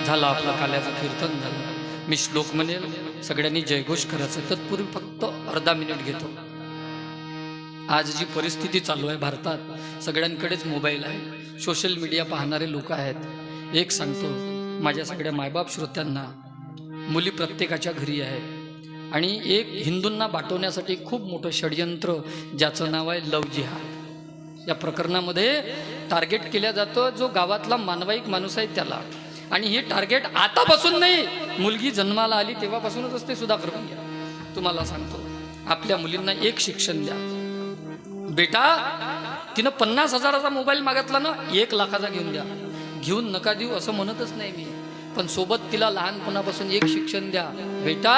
S1: झाला आपला काल्याचं कीर्तन झालं. मी श्लोक म्हणेल, सगळ्यांनी जयघोष करायचं. तत्पूर्वी फक्त अर्धा मिनिट घेतो. आज जी परिस्थिती चालू आहे भारतात, सगळ्यांकडेच मोबाईल आहे, सोशल मीडिया पाहणारे लोक आहेत. एक सांगतो माझ्या सगळ्या मायबाप श्रोत्यांना, मुली प्रत्येकाच्या घरी आहे आणि एक हिंदूंना बाटवण्यासाठी खूप मोठं षडयंत्र ज्याचं नाव आहे लव जिहाद. या प्रकरणामध्ये टार्गेट केल्या जातं जो गावातला मानवाईक माणूस आहे त्याला. आणि हे टार्गेट आतापासून नाही, मुलगी जन्माला आली तेव्हापासूनच असते. सुधाकर भैया तुम्हाला सांगतो, आपल्या मुलींना एक शिक्षण द्या. बेटा तिनं 50,000चा मोबाईल मागितला ना, 1 लाखाचा घेऊन द्या. घेऊन नका देऊ असं म्हणतच नाही मी, पण सोबत तिला लहानपणापासून एक शिक्षण द्या. बेटा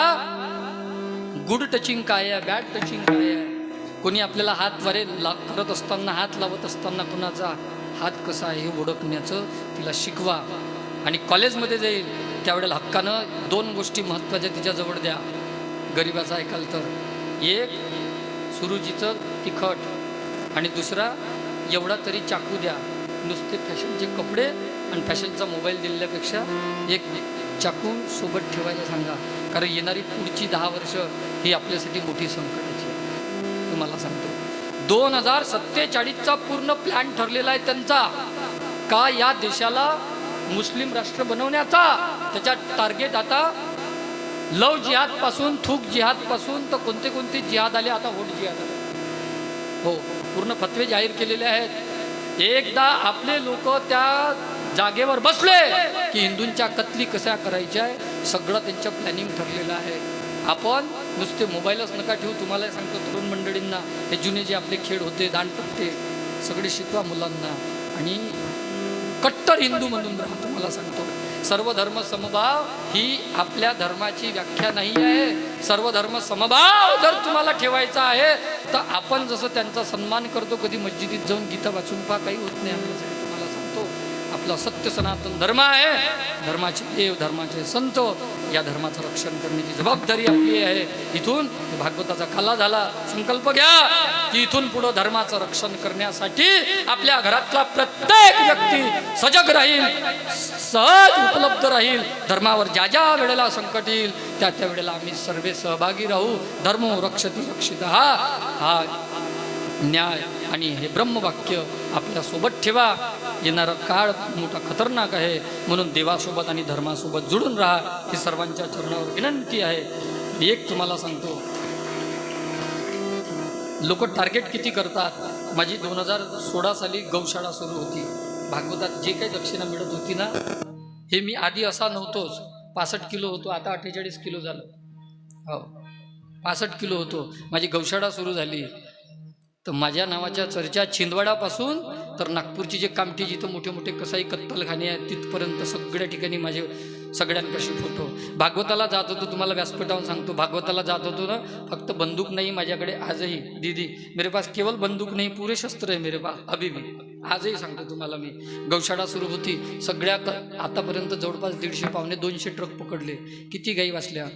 S1: गुड टचिंग काय आहे, बॅड टचिंग काय आहे. कोणी आपल्याला हात वारे करत असताना, हात लावत असताना कुणाचा हात कसा आहे हे ओळखण्याचं तिला शिकवा. आणि कॉलेजमध्ये जाईल त्यावेळेला हक्कानं 2 गोष्टी महत्त्वाच्या तिच्याजवळ द्या. गरिबाचा ऐकाल तर, एक सुरुचीचं तिखट आणि दुसरा एवढा तरी चाकू द्या. नुसते फॅशनचे कपडे आणि फॅशनचा मोबाईल दिल्यापेक्षा एक चाकू सोबत ठेवायला सांगा. कारण येणारी पुढची 10 वर्ष ही आपल्यासाठी मोठी संकटाची आहे. तुम्हाला सांगतो 2047चा पूर्ण प्लॅन ठरलेला आहे त्यांचा, का या देशाला मुस्लिम राष्ट्र बनवण्याचा. त्याच्या टार्गेट आता लव जिहाद पासून, थूक जिहाद पासून तर कोणते कोणते जिहाद आले, आता वोट जिहाद आले. हो, पूर्ण फतवे जाहीर केलेले आहेत. एकदा आपले लोक त्या जागेवर बसले की हिंदूंच्या कत्ली कशा करायच्या सगळं त्यांच्या प्लॅनिंग ठरलेलं आहे. आपण नुसते मोबाईलच नका ठेवू. तुम्हाला सांगतो तरुण मंडळींना, हे जुने जे आपले खेळ होते, दांडपट्टे सगळे शिकवा मुलांना आणि कट्टर हिंदू म्हणून राहा. तुम्हाला सांगतो सर्व धर्म समभाव ही आपल्या धर्माची व्याख्या नाही आहे. सर्व धर्म समभाव जर तुम्हाला ठेवायचा आहे तर आपण जसं त्यांचा सन्मान करतो, कधी मस्जिदीत जाऊन गीता वाचून पहा, काही होत नाही आपल्यासाठी. तुम्हाला सांगतो आपला सत्य सनातन धर्म आहे, धर्माचे देव, धर्माचे संत, या धर्माचं रक्षण करण्याची जबाबदारी आपली आहे. इथून भागवताचा काला झाला, संकल्प घ्या की इथून पुढं धर्माचं रक्षण करण्यासाठी आपल्या घरातला प्रत्येक व्यक्ती सजग राहील, सहज उपलब्ध राहील. धर्मावर ज्या ज्या वेळेला संकट येईल त्या त्या वेळेला आम्ही सर्व सहभागी राहू. धर्मो रक्षति रक्षितः हा न्याय आणि हे ब्रह्मवाक्य आपल्या सोबत ठेवा. येणारा काळ मोठा खतरनाक आहे, म्हणून देवासोबत आणि धर्मासोबत जुळून राहा ही सर्वांच्या चरणावर विनंती आहे. एक तुम्हाला सांगतो, लोक टार्गेट किती करतात. माझी 2016 साली गौशाळा सुरू होती. भागवतात जे काही दक्षिणा मिळत होती ना, हे मी आधी असा नव्हतोच. 65 किलो होतो, आता 48 किलो झालं. हो, 65 किलो होतो. माझी गौशाळा सुरू झाली तर माझ्या नावाच्या चर्चा छिंदवाडापासून तर नागपूरची जे कामठी जिथं मोठे मोठे कसाई कत्तलखाने आहेत तिथपर्यंत सगळ्या ठिकाणी माझे सगळ्यांपाशी फोटो. भागवताला जात होतो, तुम्हाला व्यासपीठावरून सांगतो, भागवताला जात होतो ना, फक्त बंदूक नाही माझ्याकडे आजही. दीदी मेरे पास केवल बंदूक नाही, पुरे शस्त्र आहे मेरे पास अभी भी. आजही सांगतो तुम्हाला मी. गौशाळा सुरू होती, सगळ्या आतापर्यंत जवळपास 150 पावणे 200 ट्रक पकडले. किती गाई वाचल्या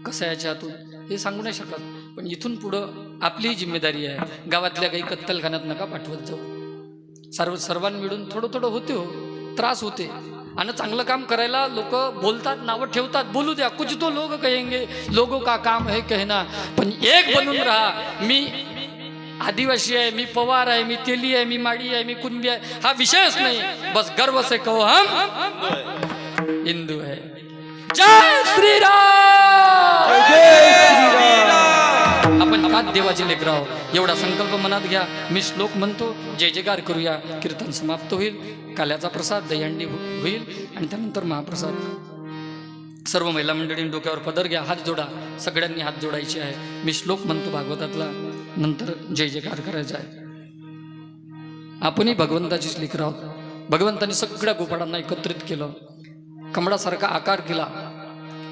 S1: कसायाच्या हातून हे सांगू नाही शकत. पण इथून पुढं आपली जिम्मेदारी आहे. गावातल्या काही कत्तलखान्यात नका पाठवत जाऊ. सर्वांनी मिळून थोडं थोडं होते, हो त्रास होते. आणि चांगलं काम करायला लोक बोलतात, नावं ठेवतात, बोलू द्या. कुछ तो लोग कहेंगे, लोगों का काम है कहना. पण एक बनून राहा. मी आदिवासी आहे, मी पवार आहे, मी तेली आहे, मी माडी आहे, मी कुणबी आहे, हा विषयच नाही. बस गर्व से कहो हम हिंदू है. जय श्रीराम. आपण का देवाचे लेकर आहोत एवढा संकल्प मनात घ्या. मी श्लोक म्हणतो, जय जयकार करूया. कीर्तन समाप्त होईल. काल्याचा प्रसाद दहीहंडी होईल आणि त्यानंतर महाप्रसाद. सर्व महिला मंडळींनी डोक्यावर पदर घ्या. हात जोडा. सगळ्यांनी हात जोडायचे आहे. मी श्लोक म्हणतो भागवतातला, नंतर जय जयकार करायचा आहे. आपणही भगवंताचीच लेकर आहोत. भगवंताने सगळ्या गोपाळांना एकत्रित केलं, कमळासारखा आकार केला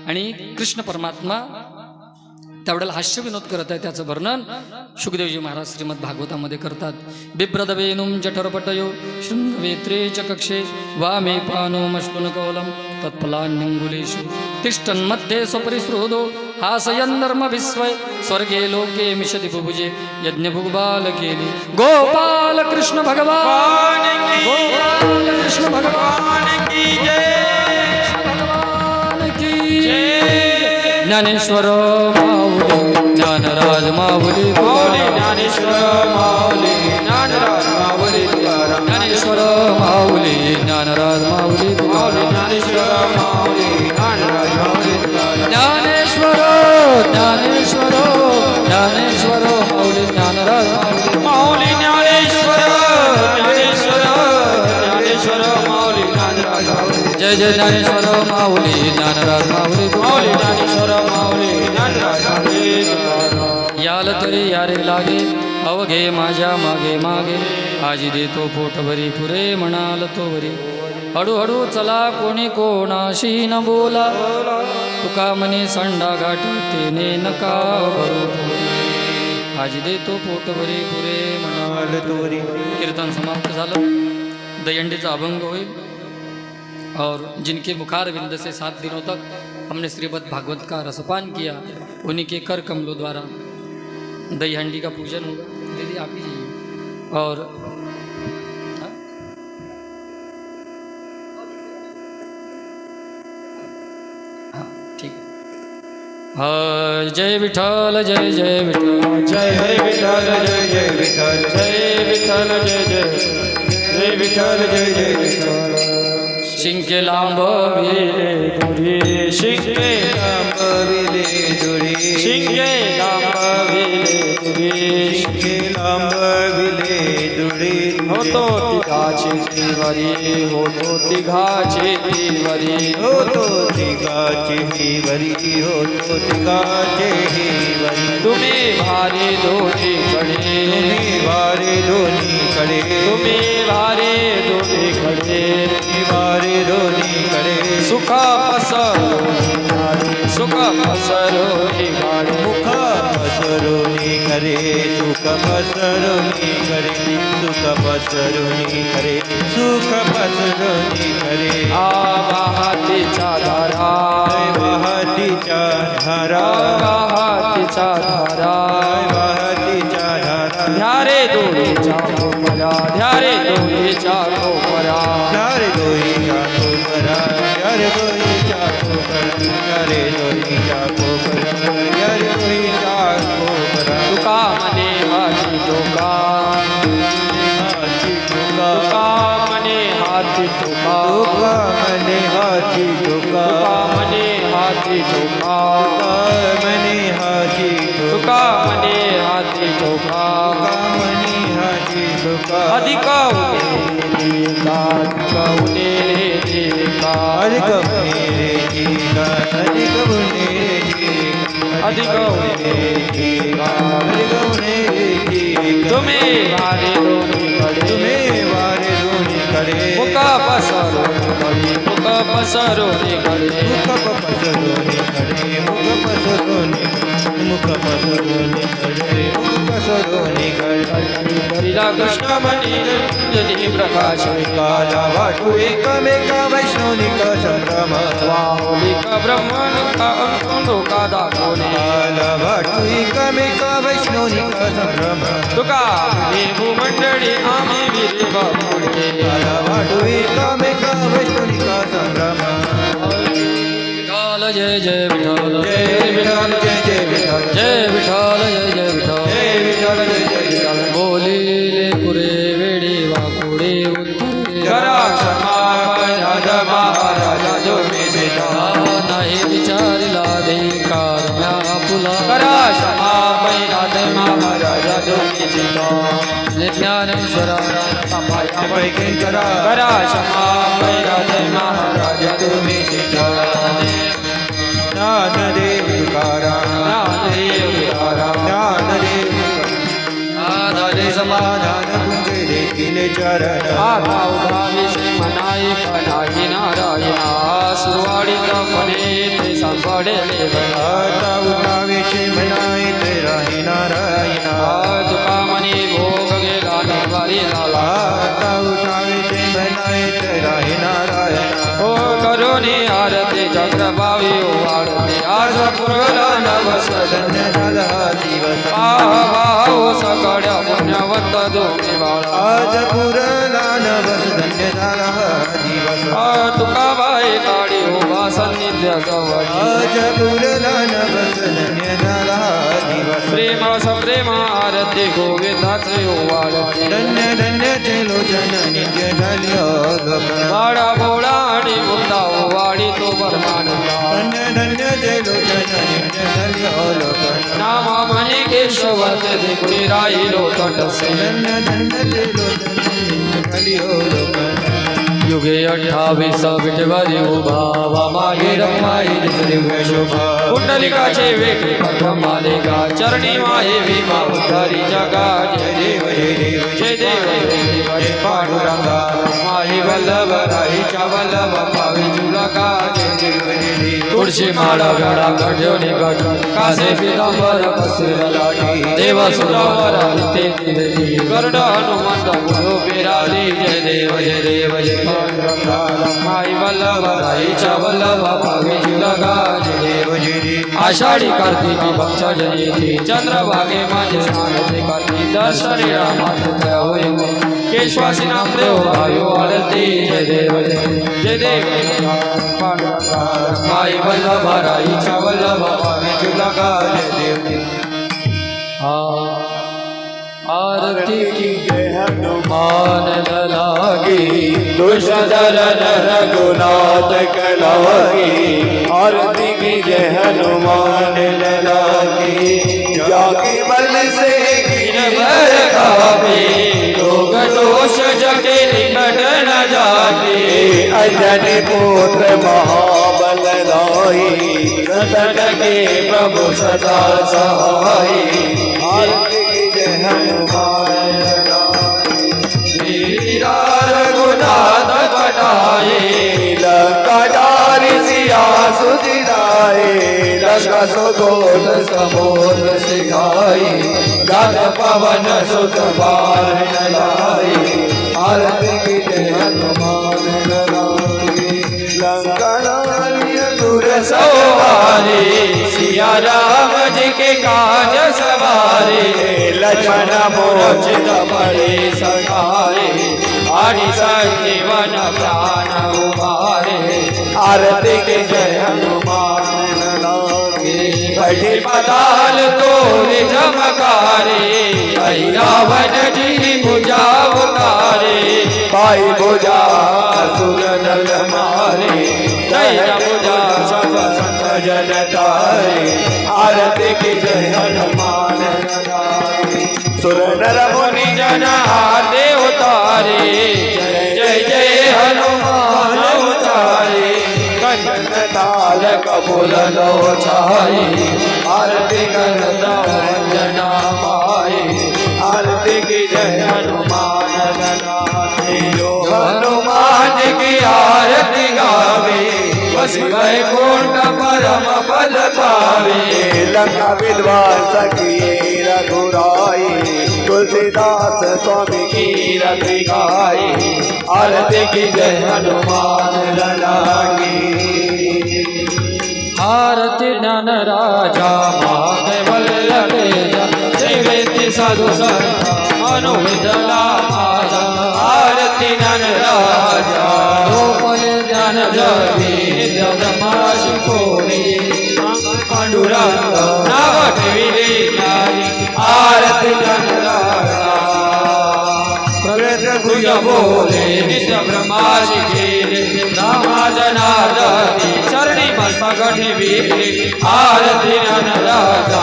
S1: आणि कृष्ण परमात्मा त्यावेळेला हास्यविनोद करत आहे. त्याचं वर्णन शुकदेवजी महाराज श्रीमद भागवतामध्ये करतात. बिभ्रदवेनुं जठरपटयो शृंगवेत्रे च कक्षे वामे पानो मश्नुनकौलं तत्फलान्यंगुलेषु तिष्ठन् मध्ये स्वपरिसृदो हासयन् धर्मविस्वय स्वर्गे लोके मिषति बुभुजे यज्ञभुग्बाल केली. गोपाल कृष्ण भगवान की, गोपाल कृष्ण भगवान की जय, भगवान की जय. ज्ञानेश्वर माऊली ज्ञानराज माऊली माऊली, ज्ञानेश्वर माऊली ज्ञानराज माऊली तुकाराम, ज्ञानेश्वर माऊली ज्ञानराज माऊली माऊली, ज्ञानेश्वर माऊली ज्ञानराज माऊली तुकाराम, ज्ञानेश्वर ज्ञानेश्वर ज्ञानेश्वर माऊली ज्ञानराज माऊली माऊली, ज्ञानेश्वर ज्ञानेश्वर ज्ञानेश्वर माऊली ज्ञानराज माऊली. जय जय ज्ञानेश्वर माऊली ज्ञानराज माऊली माऊली, ज्ञानेश्वर माऊली ज्ञानराज माऊली. याल तरी यारे लागे अवघे माझ्या मागे मागे, आजी देतो पोटभरी पुरे म्हणाल तो वरी. हळूहळू चला कोणी कोणाशी न बोला, तुका म्हणे संडा गाठी तेने नका भरू पोरी. आजी देतो पोटभरी पुरे म्हणाल तो वरी. कीर्तन समाप्त झालं. दहीहंडीचा अभंग होईल. और जिनके मुखार विंद से 7 दिनों तक हमने श्रीमद् भागवत का रसपान किया, उन्हीं के कर कमलों द्वारा दहीहंडी का पूजन होगा. दीदी आप ही जाइए. और हाँ ठीक है. जय विठ्ठल जय जय विठ्ठल,
S2: जय हरे विठ्ठल जय जय विठ्ठल, जय विठ्ठल जय जय, जय विठ्ठल जय जय विठ्ठल.
S1: शिंके लांब विले दुरी,
S2: शिंगे लांब विले दुरी, शिंगे लांब विले दुरी, शिंगे लांब विले दुरी. होतो तिघाची तिवरी, होतो तिघाची तिवरी, होतो तिघाची तिवरी, होतो तिघाची तिवरी. तुम्ही भारी दोन्ही कडे, तुम्ही भारी दोन्ही कडे, तुम्ही भारी दोन्ही कडे, वारे दोन्ही कडे. सुख पसरोनी गाडी, सुख पसरोनी गाडी, मुख पसरोनी करे, सुख पसरोनी करे, सुख पसरोनी करे, सुख पसरोनी करे. वाहतीच्या धारा, वाहतीच्या धारा, वाहतीच्या धारा, वाहतीच्या धारा. ध्यारे दोरीच्या कोपरा, ध्यारे दोरीच्या कोपरा, ध्यारे दोरीच्या कोपरा, ध्यारे दोरीच्या कोपरा, ध्यारे दोरीच्या कोपरा, ध्यारे दोरीच्या कोपरा. तुका मने हाती टोका, हाती टोका, तुका मने हाती टोका, तुका मने हाती टोका, तुका मने हाती टोका, मने हाती टोका, मने हाती टोका, मने हाती टोका. अधिक उनेका, अधिक उनेका, अधिक उनेका, अधिक उनेका, अधिक उनेका, अधिक उनेका. तुम्ही वारे दोन्ही कडे, तुम्ही वारे दोन्ही कडे, मुख पसरोनी कडे, मुख पसरोनी कडे, मुख पसरोनी कडे, मुख पसरोनी, मुख पसरोनी कडे, मुख पसरोनी कडे. हरिला कृष्ण मनी जनी प्रकाश, काला वाटू एकमेका वैष्णवनिक संभ्रम, वाहुलिक ब्रह्मनिका अंकुंडोका दाखवणे. काला वाटू एकमेका वैष्णवनिक संभ्रम, तुका देवू मंडळी आम्ही विरे बापुडे. काला वाटू एकमेका वैष्णवनिक संभ्रम. विठ्ठल जय जय विठ्ठल, जय विठ्ठल जय जय विठ्ठल, जय विठ्ठल जय जय विठ्ठल, जय विठ्ठल जय जय विठ्ठल. बोलिले पुरे वेडी वाकुडे उत्तरे, करा क्षमा महाराज जो मी नाही निश्चिता
S1: ज्ञानेश्वरा
S3: पैकेंकरा
S2: करा क्षमा वैराजय महाराज तुम्ही शिक्षा
S3: ज्ञानदेव तुकाराम
S2: ज्ञानदेव तुकाराम
S3: ज्ञानदेव
S1: आधारे
S3: समाधान तुझे देखील चरण
S2: आता उभा विषय मनाई पणाई नारायणा सुरवाडीत म्हणे ते सांभाळले बळा
S3: आता उठावेचे म्हणाय तेरा हे नारायणा
S2: तुका म्हणे भोग गेला निवारी झाला
S3: आता उठावेचे म्हणाय तेरा हे नारायणा
S2: हो करुणी आरती चक्रभावी वाढते आज पुरला नवस
S3: धन्य झाला हा दिवस
S2: भाऊ सगळ्या पुण्यवंत दोन्ही बाळा
S3: आज पुरला नवस धन्य झाला हा दिवस
S2: तुका बाई काळी उभा सन्निध्य जवळ
S3: आज पुरला नवस धन्य झाला हा दिवस
S2: प्रेम सप्रेम आरती गोविंदाचे वाढते
S3: धन्य धन्य ते लोचन नित्य झाली लोक
S2: बाळा बोळा आणि मुक्ता वाडी तो परमानंदा
S3: धन्य धन्य ते लोचन नित्य झाली लोक
S2: नामा म्हणे केशवत देखुनी राहिलो तटसे
S3: धन्य धन्य ते लोचन नित्य झाली लोक
S2: युगे 28 विठवरी उभा वामागे रमाई दिव्य शोभा कुंडलिकाचे वेगळे पद्ममालिका चरणी माहे भीमा उद्धारी जगा जय देव जय देव जय देव जय देव जय पांडुरंगा माही वल्लभ राहीच्या वल्लभ पावी चुलका जय देव जय देव तुळशी माळा गडा गढ्योनी गड कासे पितांबर पसरला लाटी देव सुरावर ते दिली गरुड हनुमंत गुरु पेराली जय देव जय देव जय पांडुरंगा माई वल्लभ राहीच्या वल्लभ पावी चुलका जय देव जय देव आषाढी कार्तिकी भक्ष जयती चंद्रभागे माझे स्नानाचे कार्तिक दर्शनी रामात्या होय केशवासी नामदेव भायो आरती जय देव जय देव पांडुरंगा माई वल्लभ राहीच्या वल्लभ पावी चुलका जय देव आरती की जय हनुमान लागी दुष्टधर रघुनाथ कलागी आरती की जय हनुमान लागी जाके बल से गिरवर गावे लोग दोष जगे निकट न जाते अंजन पुत्र महाबल राही सतत के प्रभु सदा सहाय आरती की जय हनुमान वीरा रघुनाथ बनाए लंकाधारी सिया सुधिराए लंका सुगोल समोल सिखाई गान पवन सुत बार लाए आरती की जय हनुमान लंकाधारी सवारे सिया राम जी के काज सवारे लक्ष्मण मोचित बड़े सखारे आदि संजीवन प्राण उबारे आरती के जय हनुमान बैठे पताल तोरे चमकारे रावण जी बुझावकारे भाई बुझा सुर नर मारे जय बुझा सब संत जन तारे आरती की जय हनुमान सुर नर मुनि जन आते उतारे जय जय जय हनुमान उतारे कंचन ताल कबूल लो छाई आरती करता वंदना पाए आरती की जय हनुमान जो हनुमान की आरती गावे बस वैकुंठ परम पद पावे लंका विद्वांस की रघुराई तुलसीदास स्वामी की रति गाई आरती की जय हनुमान लागी आरती ज्ञान राजा महादेवल लगे सेवेती साधु संत अनुविधला आरती ज्ञान राजा गोपल ज्ञान जगी नित्य ब्रह्माशी कोणी पांडुरंग नाव ठेविले आरती ज्ञान राजा प्रवेश गुज बोले नित्य ब्रह्माशी केले रामा जनार्दनी चरणी मस्तक ठेविले आरती ज्ञान राजा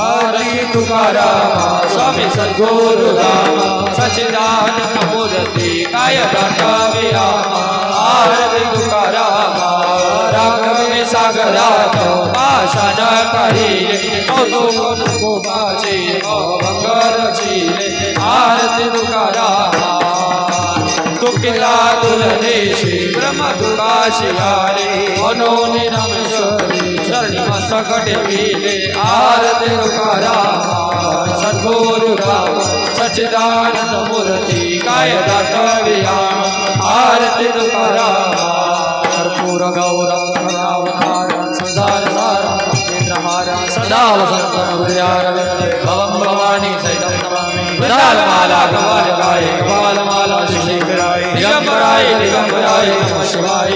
S2: आरती तुकाराम स्वामी सद्गुरु राम सच्चिदानंद मूर्ती काय दाटावे आरती तुकाराम राघवे सागरात पाषाण काढिले कौतुकाचे भंगरची आरती तुकाराम तुकिला तुलनेशी ब्रह्म तुकाशी आले मनोनी रामेश्वरी शरणी मस्तक टेकिले आरती तुकाराम सद्गुरु राम सच्चिदानंद मूर्ती काय दाटवे आरती तुकाराम कर्पूर गौरव करुणावतारं संसार सारं चंद्रहारं सदा वसन्तं हृदयारविन्दे भवं भवानी सहितं नमामि वृन्दावनमाला कपालकाय कपालमाला शिशिखराय दिगंबराय दिगंबराय नमः शिवाय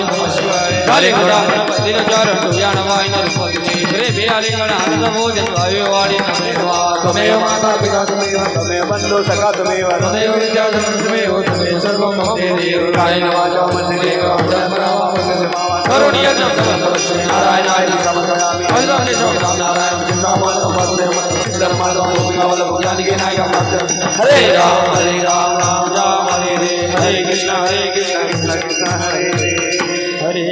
S2: काले घोड़ा तिरचारण टुयाणवाय नरपति श्री बिहारी गण आनंद भोजन वायुवाणी नमेवा तमेव माता पिता तमेव बंधु सखा तमेव तमेव विद्या तमेव सर्वं मम देव काय नवाजा मंदिरेव करुणीय नारायणाय समर्पयामि हरिनाम निशोकराम नारायण चिंतामणि वसुदेव सिद्धर्माधव गोपिकावल्लभ जानकी नायक हरे राम राम राम हरे हरे कृष्ण कृष्ण कृष्ण हरे हरे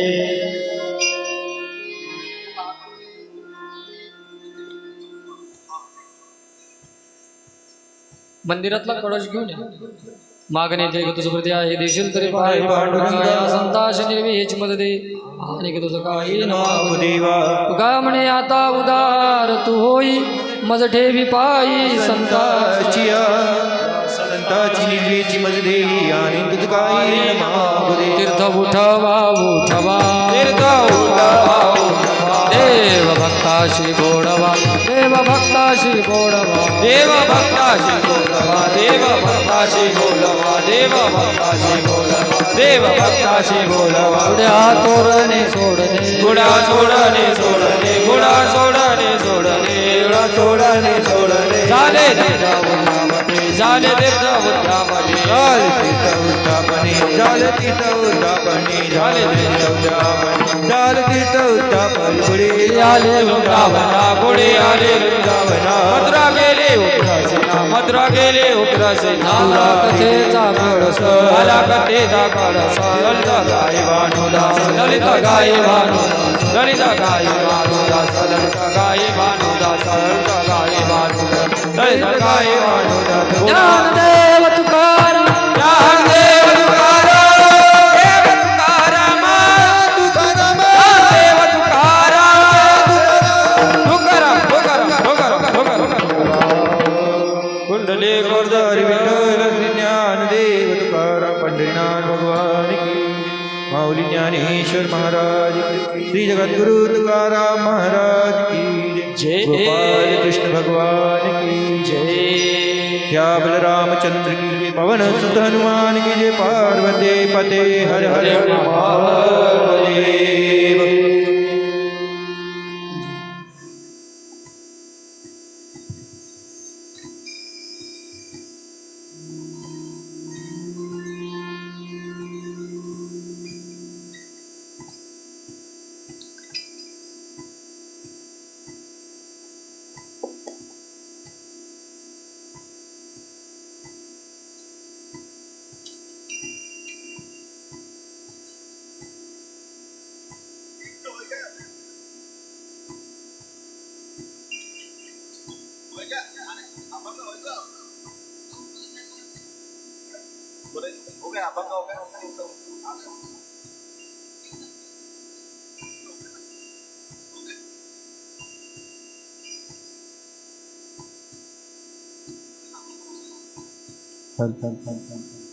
S1: मंदिरातला कळश घेऊन या मागणे ते तुझं हृदय आहे देशील तरी पाय पांडुरंगा संताश निर्विहेच मद दे आणि की तुझं काही
S3: देवा
S1: तुका म्हणे आता उदार तू होई मज ठेवी पायी संताची
S3: संताची निर्वेची मज देई आणि तुझ काही मागुदे
S1: तीर्थ उठवा उठवा
S2: तीर्थ उठवा
S1: देव भक्ताशी बोडवा देव भक्ताशी बोडवा
S2: देव भक्ताशी बोलवा देव भक्ताशी बोलवा देव भक्ताशी बोलवा देव भक्ताशी बोलवा
S1: उड्या तोरणे सोडणे
S2: गुडा सोडणे सोडणे गुडा सोडणे सोडणे गुडा सोडणे सोडणे झाले तीर्थ उद्धापने झाले तीर्थ उद्धापने
S3: झाले तीर्थ उद्धापने झाले तीर्थ उद्धापने झाले तीर्थ उद्धापने झाले तीर्थ उद्धापने पुढे
S1: आले
S2: वृंदावना पुढे आले वृंदावना मथुरा गेले उग्रसेना मथुरा गेले उग्रसेना
S1: आला कथेचा कळस
S2: आला कथेचा कळस ललित गाय भानुदास ललित गाय भानुदास ललित गाय भानुदास ललित गाय भानुदास ललित गाय भानुदास ललित गाय भानुदास
S1: ज्ञानदेव तुकाराम
S2: ज्ञानदेव तुकाराम देव तुकाराम तुकाराम देव तुकाराम तुकाराम तुकाराम तुकाराम
S3: कुंडले गोरधारी विठ्ठल श्री ज्ञानदेव तुकाराम पंढरीनाथ भगवान की माऊली ज्ञानेश्वर महाराज की श्री जगद्गुरु तुकाराम महाराज की
S1: जय।
S3: गोपाल कृष्ण भगवान की
S1: जय
S3: क्या बलरामचंद्र की जय पवन सुत हनुमान की जय पार्वती पते हर हर महादेव।
S4: चल चल चल चल